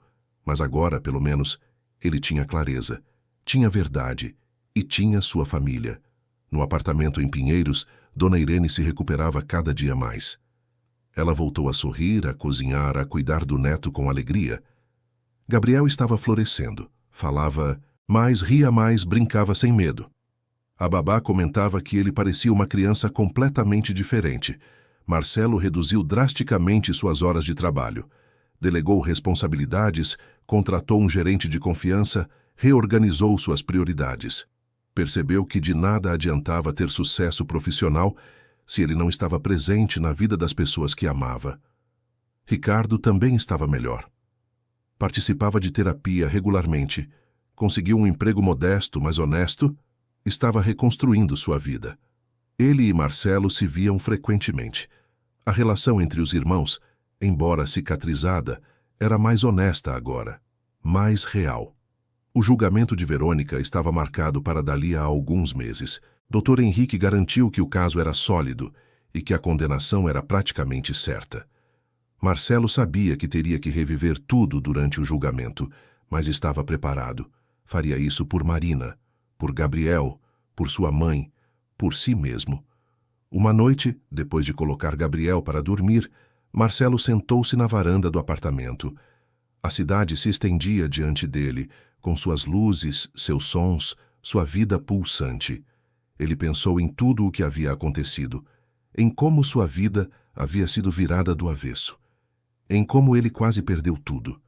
Mas agora, pelo menos, ele tinha clareza, tinha verdade e tinha sua família. No apartamento em Pinheiros, Dona Irene se recuperava cada dia mais. Ela voltou a sorrir, a cozinhar, a cuidar do neto com alegria. Gabriel estava florescendo. Falava mais, ria mais, brincava sem medo. A babá comentava que ele parecia uma criança completamente diferente. Marcelo reduziu drasticamente suas horas de trabalho. Delegou responsabilidades, contratou um gerente de confiança, reorganizou suas prioridades. Percebeu que de nada adiantava ter sucesso profissional se ele não estava presente na vida das pessoas que amava. Ricardo também estava melhor. Participava de terapia regularmente, conseguiu um emprego modesto, mas honesto, estava reconstruindo sua vida. Ele e Marcelo se viam frequentemente. A relação entre os irmãos, embora cicatrizada, era mais honesta agora, mais real. O julgamento de Verônica estava marcado para dali a alguns meses. Dr. Henrique garantiu que o caso era sólido e que a condenação era praticamente certa. Marcelo sabia que teria que reviver tudo durante o julgamento, mas estava preparado. Faria isso por Marina, por Gabriel, por sua mãe, por si mesmo. Uma noite, depois de colocar Gabriel para dormir, Marcelo sentou-se na varanda do apartamento. A cidade se estendia diante dele, com suas luzes, seus sons, sua vida pulsante. Ele pensou em tudo o que havia acontecido, em como sua vida havia sido virada do avesso, em como ele quase perdeu tudo.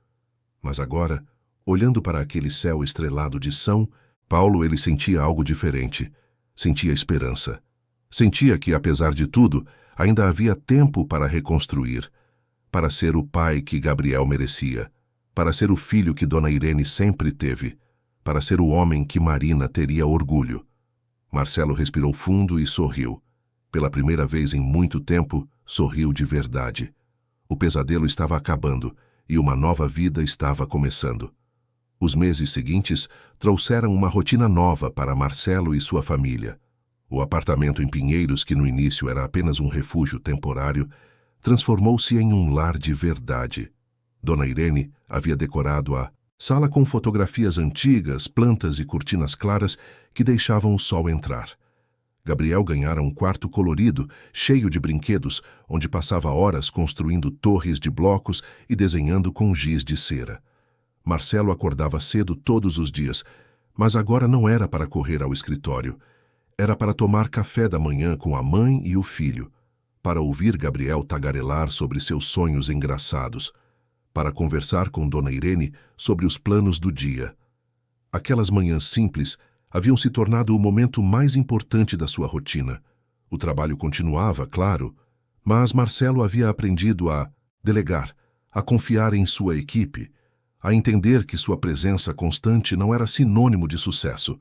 Mas agora, olhando para aquele céu estrelado de São Paulo, ele sentia algo diferente. Sentia esperança. Sentia que, apesar de tudo, ainda havia tempo para reconstruir, para ser o pai que Gabriel merecia, para ser o filho que Dona Irene sempre teve, para ser o homem que Marina teria orgulho. Marcelo respirou fundo e sorriu. Pela primeira vez em muito tempo, sorriu de verdade. O pesadelo estava acabando e uma nova vida estava começando. Os meses seguintes trouxeram uma rotina nova para Marcelo e sua família. O apartamento em Pinheiros, que no início era apenas um refúgio temporário, transformou-se em um lar de verdade. Dona Irene havia decorado a sala com fotografias antigas, plantas e cortinas claras que deixavam o sol entrar. Gabriel ganhara um quarto colorido, cheio de brinquedos, onde passava horas construindo torres de blocos e desenhando com giz de cera. Marcelo acordava cedo todos os dias, mas agora não era para correr ao escritório. Era para tomar café da manhã com a mãe e o filho, para ouvir Gabriel tagarelar sobre seus sonhos engraçados, para conversar com Dona Irene sobre os planos do dia. Aquelas manhãs simples haviam se tornado o momento mais importante da sua rotina. O trabalho continuava, claro, mas Marcelo havia aprendido a delegar, a confiar em sua equipe, a entender que sua presença constante não era sinônimo de sucesso.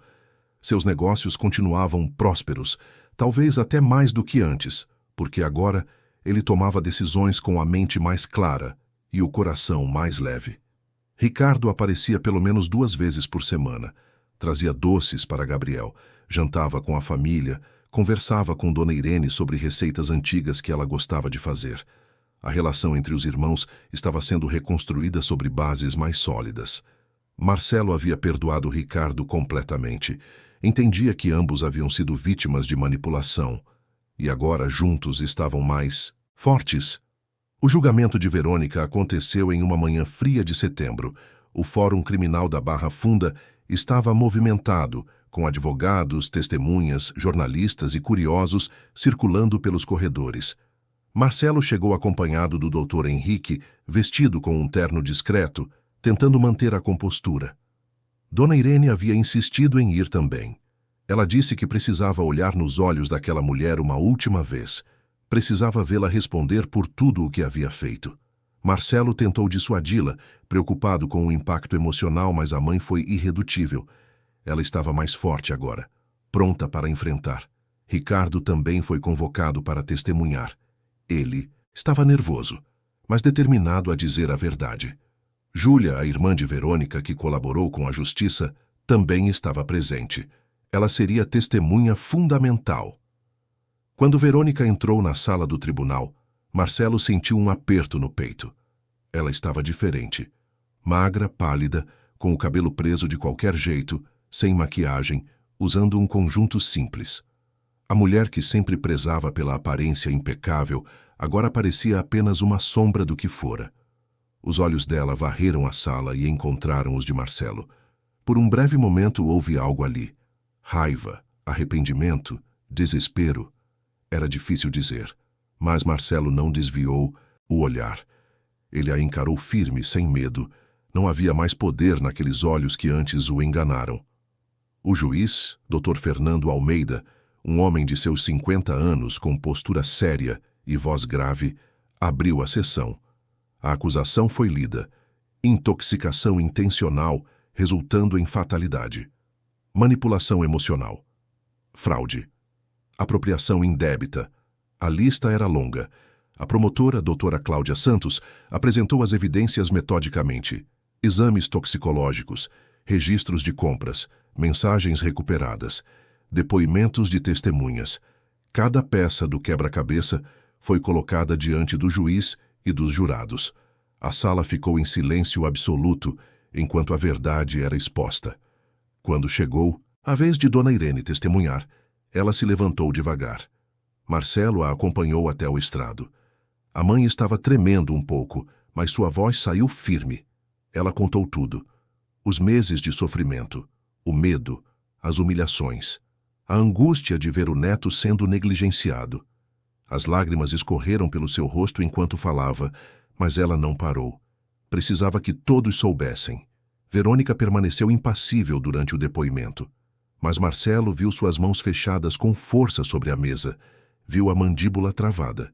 Seus negócios continuavam prósperos, talvez até mais do que antes, porque agora ele tomava decisões com a mente mais clara e o coração mais leve. Ricardo aparecia pelo menos 2 vezes por semana. Trazia doces para Gabriel, jantava com a família, conversava com Dona Irene sobre receitas antigas que ela gostava de fazer. A relação entre os irmãos estava sendo reconstruída sobre bases mais sólidas. Marcelo havia perdoado Ricardo completamente. Entendia que ambos haviam sido vítimas de manipulação. E agora, juntos, estavam mais fortes. O julgamento de Verônica aconteceu em uma manhã fria de setembro. O Fórum Criminal da Barra Funda estava movimentado, com advogados, testemunhas, jornalistas e curiosos circulando pelos corredores. Marcelo chegou acompanhado do Dr. Henrique, vestido com um terno discreto, tentando manter a compostura. Dona Irene havia insistido em ir também. Ela disse que precisava olhar nos olhos daquela mulher uma última vez. Precisava vê-la responder por tudo o que havia feito. Marcelo tentou dissuadi-la, preocupado com o impacto emocional, mas a mãe foi irredutível. Ela estava mais forte agora, pronta para enfrentar. Ricardo também foi convocado para testemunhar. Ele estava nervoso, mas determinado a dizer a verdade. Júlia, a irmã de Verônica, que colaborou com a justiça, também estava presente. Ela seria testemunha fundamental. Quando Verônica entrou na sala do tribunal, Marcelo sentiu um aperto no peito. Ela estava diferente. Magra, pálida, com o cabelo preso de qualquer jeito, sem maquiagem, usando um conjunto simples. A mulher que sempre prezava pela aparência impecável, agora parecia apenas uma sombra do que fora. Os olhos dela varreram a sala e encontraram os de Marcelo. Por um breve momento houve algo ali. Raiva, arrependimento, desespero. Era difícil dizer, mas Marcelo não desviou o olhar. Ele a encarou firme, sem medo. Não havia mais poder naqueles olhos que antes o enganaram. O juiz, Dr. Fernando Almeida, um homem de seus 50 anos com postura séria e voz grave, abriu a sessão. A acusação foi lida. Intoxicação intencional, resultando em fatalidade. Manipulação emocional. Fraude. Apropriação indébita. A lista era longa. A promotora, doutora Cláudia Santos, apresentou as evidências metodicamente. Exames toxicológicos, registros de compras, mensagens recuperadas, depoimentos de testemunhas. Cada peça do quebra-cabeça foi colocada diante do juiz e dos jurados. A sala ficou em silêncio absoluto enquanto a verdade era exposta. Quando chegou a vez de Dona Irene testemunhar, ela se levantou devagar. Marcelo a acompanhou até o estrado. A mãe estava tremendo um pouco, mas sua voz saiu firme. Ela contou tudo. Os meses de sofrimento, o medo, as humilhações, a angústia de ver o neto sendo negligenciado. As lágrimas escorreram pelo seu rosto enquanto falava, mas ela não parou. Precisava que todos soubessem. Verônica permaneceu impassível durante o depoimento. Mas Marcelo viu suas mãos fechadas com força sobre a mesa. Viu a mandíbula travada.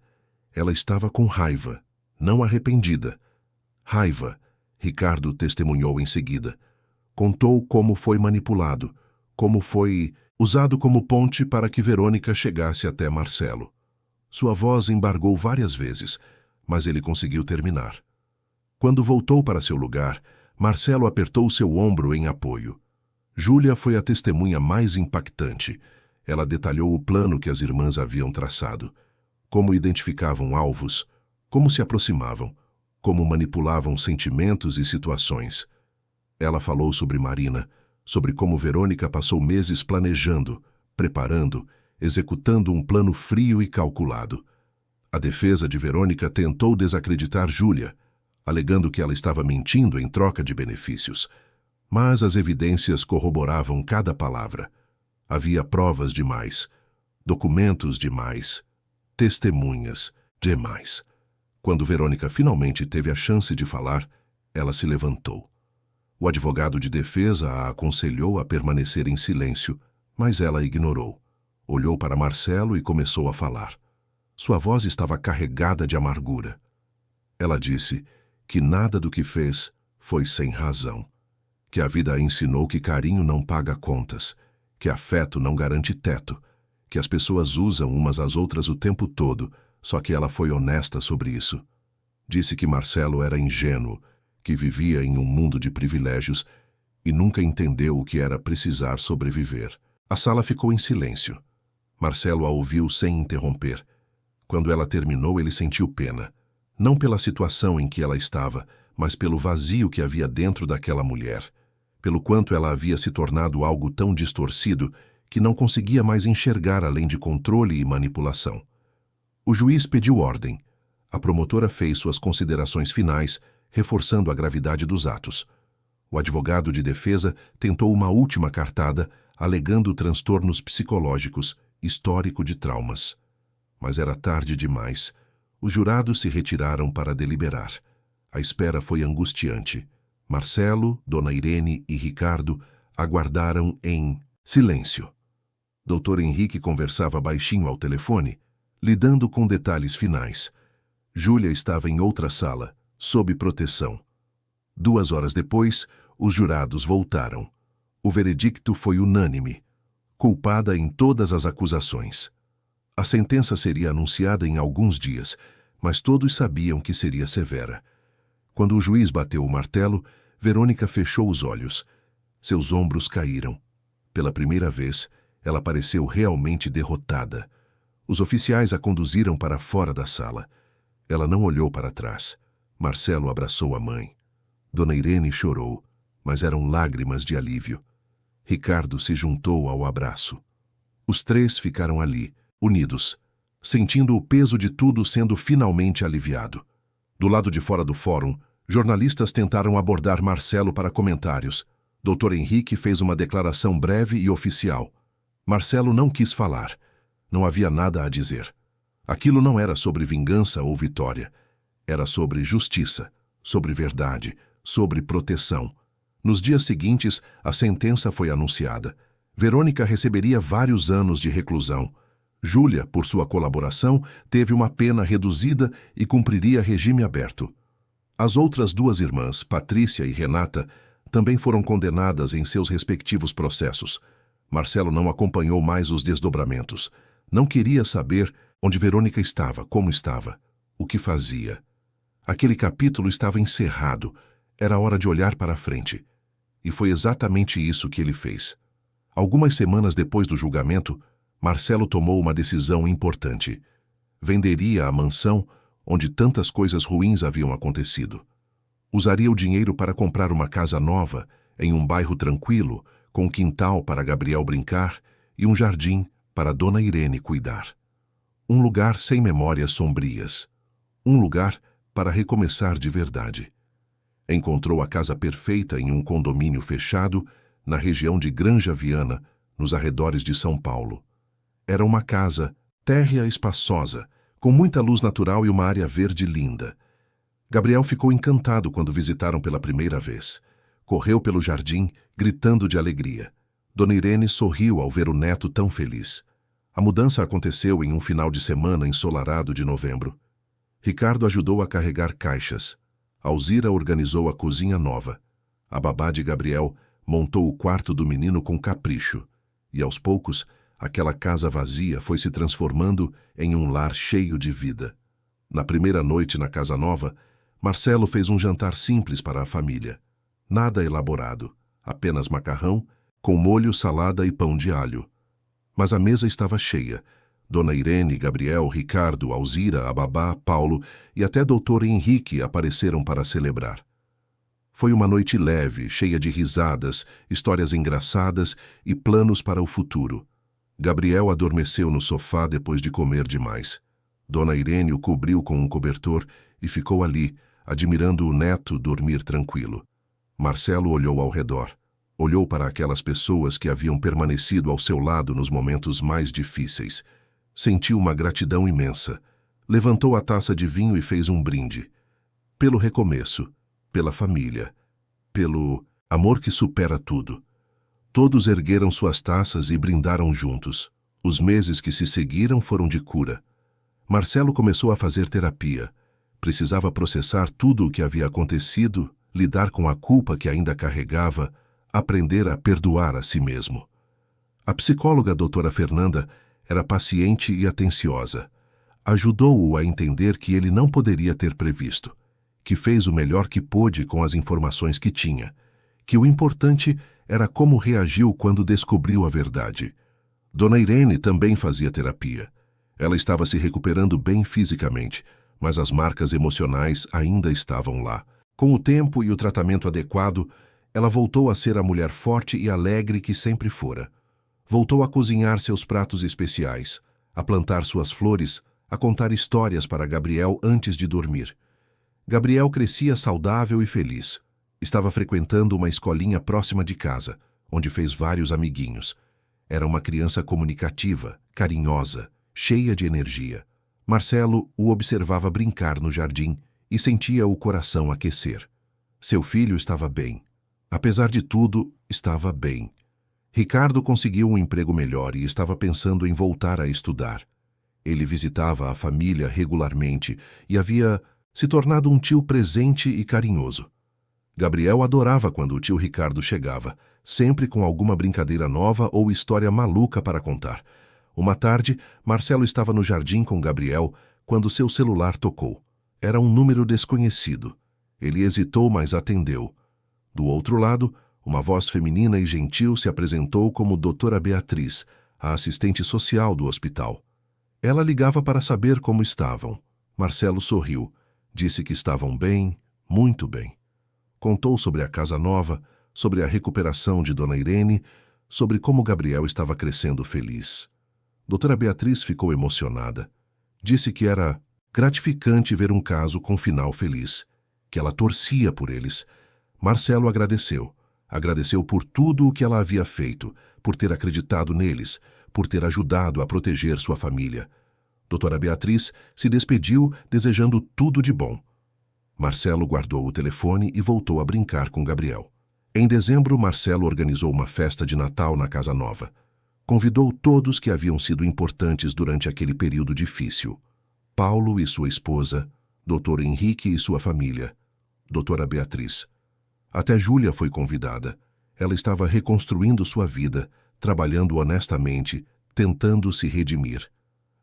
Ela estava com raiva, não arrependida. Raiva, Ricardo testemunhou em seguida. Contou como foi manipulado, como foi usado como ponte para que Verônica chegasse até Marcelo. Sua voz embargou várias vezes, mas ele conseguiu terminar. Quando voltou para seu lugar, Marcelo apertou seu ombro em apoio. Júlia foi a testemunha mais impactante. Ela detalhou o plano que as irmãs haviam traçado. Como identificavam alvos, como se aproximavam, como manipulavam sentimentos e situações. Ela falou sobre Marina, sobre como Verônica passou meses planejando, preparando, executando um plano frio e calculado. A defesa de Verônica tentou desacreditar Júlia, alegando que ela estava mentindo em troca de benefícios. Mas as evidências corroboravam cada palavra. Havia provas demais, documentos demais, testemunhas demais. Quando Verônica finalmente teve a chance de falar, ela se levantou. O advogado de defesa a aconselhou a permanecer em silêncio, mas ela ignorou. Olhou para Marcelo e começou a falar. Sua voz estava carregada de amargura. Ela disse que nada do que fez foi sem razão, que a vida a ensinou que carinho não paga contas, que afeto não garante teto, que as pessoas usam umas às outras o tempo todo, só que ela foi honesta sobre isso. Disse que Marcelo era ingênuo, que vivia em um mundo de privilégios e nunca entendeu o que era precisar sobreviver. A sala ficou em silêncio. Marcelo a ouviu sem interromper. Quando ela terminou, ele sentiu pena. Não pela situação em que ela estava, mas pelo vazio que havia dentro daquela mulher. Pelo quanto ela havia se tornado algo tão distorcido que não conseguia mais enxergar além de controle e manipulação. O juiz pediu ordem. A promotora fez suas considerações finais, reforçando a gravidade dos atos. O advogado de defesa tentou uma última cartada, alegando transtornos psicológicos, histórico de traumas. Mas era tarde demais. Os jurados se retiraram para deliberar. A espera foi angustiante. Marcelo, Dona Irene e Ricardo aguardaram em silêncio. Dr. Henrique conversava baixinho ao telefone, lidando com detalhes finais. Júlia estava em outra sala, sob proteção. 2 horas depois, os jurados voltaram. O veredicto foi unânime. Culpada em todas as acusações. A sentença seria anunciada em alguns dias, mas todos sabiam que seria severa. Quando o juiz bateu o martelo, Verônica fechou os olhos. Seus ombros caíram. Pela primeira vez, ela pareceu realmente derrotada. Os oficiais a conduziram para fora da sala. Ela não olhou para trás. Marcelo abraçou a mãe. Dona Irene chorou, mas eram lágrimas de alívio. Ricardo se juntou ao abraço. Os três ficaram ali, unidos, sentindo o peso de tudo sendo finalmente aliviado. Do lado de fora do fórum, jornalistas tentaram abordar Marcelo para comentários. Dr. Henrique fez uma declaração breve e oficial. Marcelo não quis falar. Não havia nada a dizer. Aquilo não era sobre vingança ou vitória. Era sobre justiça, sobre verdade, sobre proteção. Nos dias seguintes, a sentença foi anunciada. Verônica receberia vários anos de reclusão. Júlia, por sua colaboração, teve uma pena reduzida e cumpriria regime aberto. As outras duas irmãs, Patrícia e Renata, também foram condenadas em seus respectivos processos. Marcelo não acompanhou mais os desdobramentos. Não queria saber onde Verônica estava, como estava, o que fazia. Aquele capítulo estava encerrado. Era hora de olhar para a frente. E foi exatamente isso que ele fez. Algumas semanas depois do julgamento, Marcelo tomou uma decisão importante. Venderia a mansão onde tantas coisas ruins haviam acontecido. Usaria o dinheiro para comprar uma casa nova, em um bairro tranquilo, com um quintal para Gabriel brincar e um jardim para Dona Irene cuidar. Um lugar sem memórias sombrias. Um lugar para recomeçar de verdade. Encontrou a casa perfeita em um condomínio fechado, na região de Granja Viana, nos arredores de São Paulo. Era uma casa térrea espaçosa, com muita luz natural e uma área verde linda. Gabriel ficou encantado quando visitaram pela primeira vez. Correu pelo jardim, gritando de alegria. Dona Irene sorriu ao ver o neto tão feliz. A mudança aconteceu em um final de semana ensolarado de novembro. Ricardo ajudou a carregar caixas. Alzira organizou a cozinha nova. A babá de Gabriel montou o quarto do menino com capricho. E aos poucos, aquela casa vazia foi se transformando em um lar cheio de vida. Na primeira noite na casa nova, Marcelo fez um jantar simples para a família. Nada elaborado, apenas macarrão, com molho, salada e pão de alho. Mas a mesa estava cheia. Dona Irene, Gabriel, Ricardo, Alzira, a babá, Paulo e até Dr. Henrique apareceram para celebrar. Foi uma noite leve, cheia de risadas, histórias engraçadas e planos para o futuro. Gabriel adormeceu no sofá depois de comer demais. Dona Irene o cobriu com um cobertor e ficou ali, admirando o neto dormir tranquilo. Marcelo olhou ao redor. Olhou para aquelas pessoas que haviam permanecido ao seu lado nos momentos mais difíceis. Sentiu uma gratidão imensa. Levantou a taça de vinho e fez um brinde. Pelo recomeço, pela família, pelo amor que supera tudo. Todos ergueram suas taças e brindaram juntos. Os meses que se seguiram foram de cura. Marcelo começou a fazer terapia. Precisava processar tudo o que havia acontecido, lidar com a culpa que ainda carregava, aprender a perdoar a si mesmo. A psicóloga doutora Fernanda era paciente e atenciosa. Ajudou-o a entender que ele não poderia ter previsto, que fez o melhor que pôde com as informações que tinha, que o importante era como reagiu quando descobriu a verdade. Dona Irene também fazia terapia. Ela estava se recuperando bem fisicamente, mas as marcas emocionais ainda estavam lá. Com o tempo e o tratamento adequado, ela voltou a ser a mulher forte e alegre que sempre fora. Voltou a cozinhar seus pratos especiais, a plantar suas flores, a contar histórias para Gabriel antes de dormir. Gabriel crescia saudável e feliz. Estava frequentando uma escolinha próxima de casa, onde fez vários amiguinhos. Era uma criança comunicativa, carinhosa, cheia de energia. Marcelo o observava brincar no jardim e sentia o coração aquecer. Seu filho estava bem. Apesar de tudo, estava bem. Ricardo conseguiu um emprego melhor e estava pensando em voltar a estudar. Ele visitava a família regularmente e havia se tornado um tio presente e carinhoso. Gabriel adorava quando o tio Ricardo chegava, sempre com alguma brincadeira nova ou história maluca para contar. Uma tarde, Marcelo estava no jardim com Gabriel quando seu celular tocou. Era um número desconhecido. Ele hesitou, mas atendeu. Do outro lado, uma voz feminina e gentil se apresentou como Doutora Beatriz, a assistente social do hospital. Ela ligava para saber como estavam. Marcelo sorriu. Disse que estavam bem, muito bem. Contou sobre a casa nova, sobre a recuperação de Dona Irene, sobre como Gabriel estava crescendo feliz. Doutora Beatriz ficou emocionada. Disse que era gratificante ver um caso com final feliz, que ela torcia por eles. Marcelo agradeceu. Agradeceu por tudo o que ela havia feito, por ter acreditado neles, por ter ajudado a proteger sua família. Doutora Beatriz se despediu desejando tudo de bom. Marcelo guardou o telefone e voltou a brincar com Gabriel. Em dezembro, Marcelo organizou uma festa de Natal na casa nova. Convidou todos que haviam sido importantes durante aquele período difícil. Paulo e sua esposa, Dr. Henrique e sua família, Doutora Beatriz. Até Júlia foi convidada. Ela estava reconstruindo sua vida, trabalhando honestamente, tentando se redimir.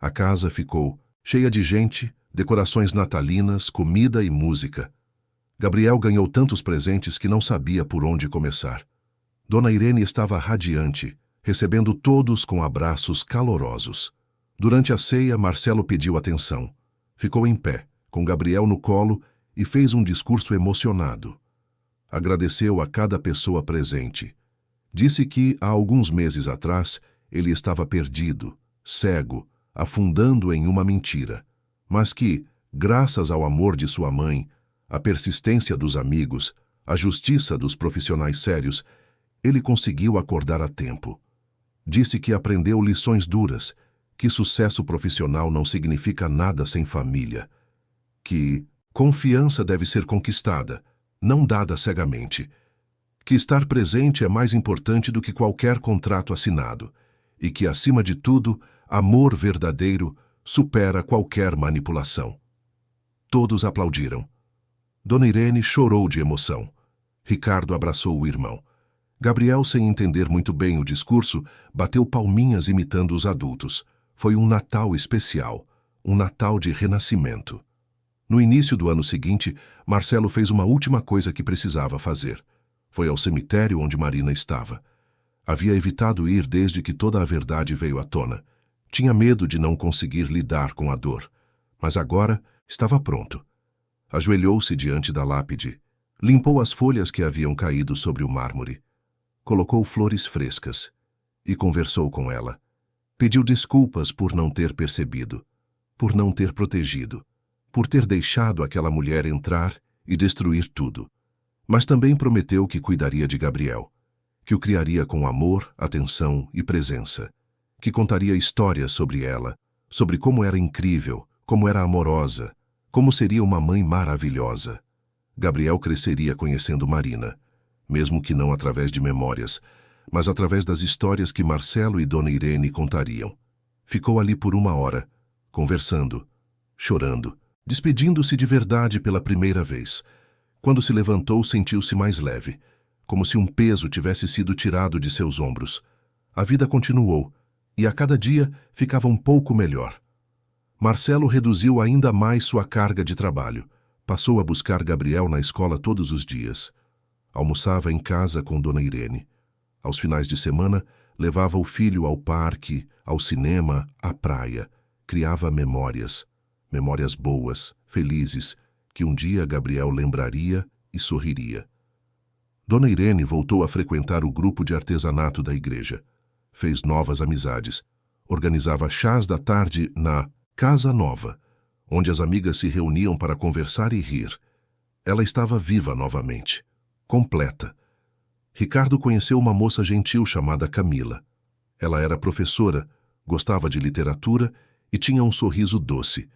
A casa ficou cheia de gente, decorações natalinas, comida e música. Gabriel ganhou tantos presentes que não sabia por onde começar. Dona Irene estava radiante, recebendo todos com abraços calorosos. Durante a ceia, Marcelo pediu atenção. Ficou em pé, com Gabriel no colo, e fez um discurso emocionado. Agradeceu a cada pessoa presente. Disse que, há alguns meses atrás, ele estava perdido, cego, afundando em uma mentira, mas que, graças ao amor de sua mãe, a persistência dos amigos, a justiça dos profissionais sérios, ele conseguiu acordar a tempo. Disse que aprendeu lições duras, que sucesso profissional não significa nada sem família, que confiança deve ser conquistada, não dada cegamente, que estar presente é mais importante do que qualquer contrato assinado e que, acima de tudo, amor verdadeiro supera qualquer manipulação. Todos aplaudiram. Dona Irene chorou de emoção. Ricardo abraçou o irmão. Gabriel, sem entender muito bem o discurso, bateu palminhas imitando os adultos. Foi um Natal especial, um Natal de renascimento. No início do ano seguinte, Marcelo fez uma última coisa que precisava fazer. Foi ao cemitério onde Marina estava. Havia evitado ir desde que toda a verdade veio à tona. Tinha medo de não conseguir lidar com a dor. Mas agora estava pronto. Ajoelhou-se diante da lápide. Limpou as folhas que haviam caído sobre o mármore. Colocou flores frescas. E conversou com ela. Pediu desculpas por não ter percebido. Por não ter protegido. Por ter deixado aquela mulher entrar e destruir tudo. Mas também prometeu que cuidaria de Gabriel. Que o criaria com amor, atenção e presença. Que contaria histórias sobre ela, sobre como era incrível, como era amorosa, como seria uma mãe maravilhosa. Gabriel cresceria conhecendo Marina, mesmo que não através de memórias, mas através das histórias que Marcelo e Dona Irene contariam. Ficou ali por 1 hora, conversando, chorando, despedindo-se de verdade pela primeira vez. Quando se levantou, sentiu-se mais leve, como se um peso tivesse sido tirado de seus ombros. A vida continuou, e a cada dia ficava um pouco melhor. Marcelo reduziu ainda mais sua carga de trabalho. Passou a buscar Gabriel na escola todos os dias. Almoçava em casa com Dona Irene. Aos finais de semana, levava o filho ao parque, ao cinema, à praia. Criava memórias. Memórias boas, felizes, que um dia Gabriel lembraria e sorriria. Dona Irene voltou a frequentar o grupo de artesanato da igreja. Fez novas amizades. Organizava chás da tarde na Casa Nova, onde as amigas se reuniam para conversar e rir. Ela estava viva novamente, completa. Ricardo conheceu uma moça gentil chamada Camila. Ela era professora, gostava de literatura e tinha um sorriso doce.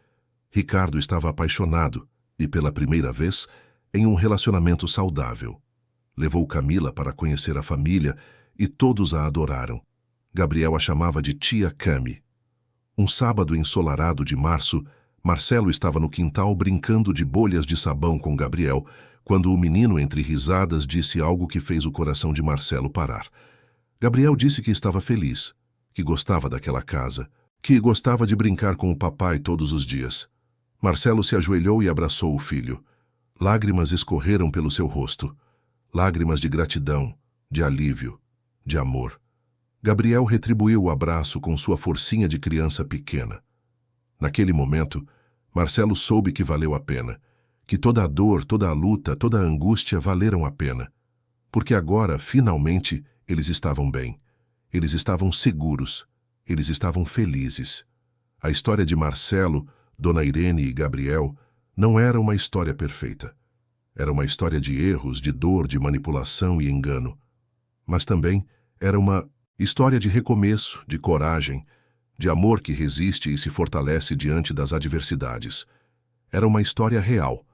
Ricardo estava apaixonado e, pela primeira vez, em um relacionamento saudável. Levou Camila para conhecer a família e todos a adoraram. Gabriel a chamava de tia Cami. Um sábado ensolarado de março, Marcelo estava no quintal brincando de bolhas de sabão com Gabriel, quando o menino, entre risadas, disse algo que fez o coração de Marcelo parar. Gabriel disse que estava feliz, que gostava daquela casa, que gostava de brincar com o papai todos os dias. Marcelo se ajoelhou e abraçou o filho. Lágrimas escorreram pelo seu rosto. Lágrimas de gratidão, de alívio, de amor. Gabriel retribuiu o abraço com sua forcinha de criança pequena. Naquele momento, Marcelo soube que valeu a pena, que toda a dor, toda a luta, toda a angústia valeram a pena. Porque agora, finalmente, eles estavam bem. Eles estavam seguros. Eles estavam felizes. A história de Marcelo, Dona Irene e Gabriel não era uma história perfeita. Era uma história de erros, de dor, de manipulação e engano. Mas também era uma história de recomeço, de coragem, de amor que resiste e se fortalece diante das adversidades. Era uma história real,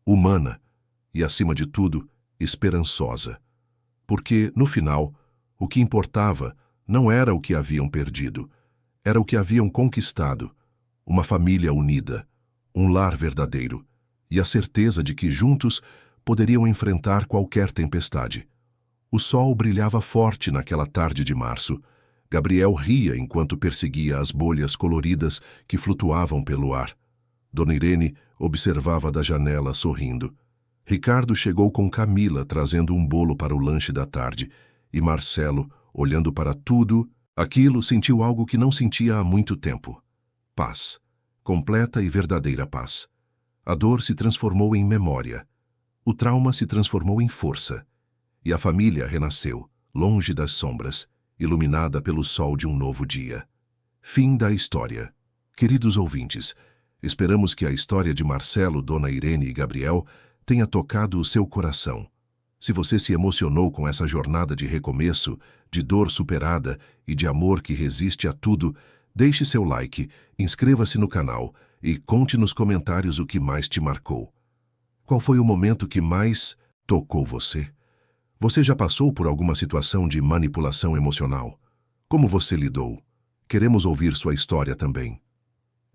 humana e, acima de tudo, esperançosa. Porque, no final, o que importava não era o que haviam perdido, era o que haviam conquistado: uma família unida, um lar verdadeiro e a certeza de que juntos poderiam enfrentar qualquer tempestade. O sol brilhava forte naquela tarde de março. Gabriel ria enquanto perseguia as bolhas coloridas que flutuavam pelo ar. Dona Irene observava da janela, sorrindo. Ricardo chegou com Camila, trazendo um bolo para o lanche da tarde, e Marcelo, olhando para tudo aquilo, sentiu algo que não sentia há muito tempo. Paz. Completa e verdadeira paz. A dor se transformou em memória. O trauma se transformou em força. E a família renasceu, longe das sombras, iluminada pelo sol de um novo dia. Fim da história. Queridos ouvintes, esperamos que a história de Marcelo, Dona Irene e Gabriel tenha tocado o seu coração. Se você se emocionou com essa jornada de recomeço, de dor superada e de amor que resiste a tudo, deixe seu like, inscreva-se no canal e conte nos comentários o que mais te marcou. Qual foi o momento que mais tocou você? Você já passou por alguma situação de manipulação emocional? Como você lidou? Queremos ouvir sua história também.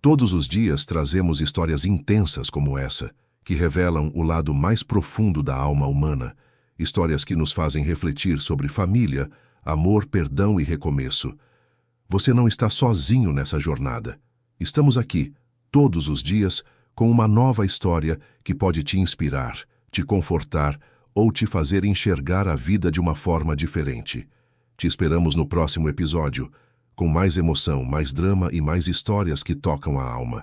Todos os dias trazemos histórias intensas como essa, que revelam o lado mais profundo da alma humana, histórias que nos fazem refletir sobre família, amor, perdão e recomeço. Você não está sozinho nessa jornada. Estamos aqui, todos os dias, com uma nova história que pode te inspirar, te confortar ou te fazer enxergar a vida de uma forma diferente. Te esperamos no próximo episódio, com mais emoção, mais drama e mais histórias que tocam a alma.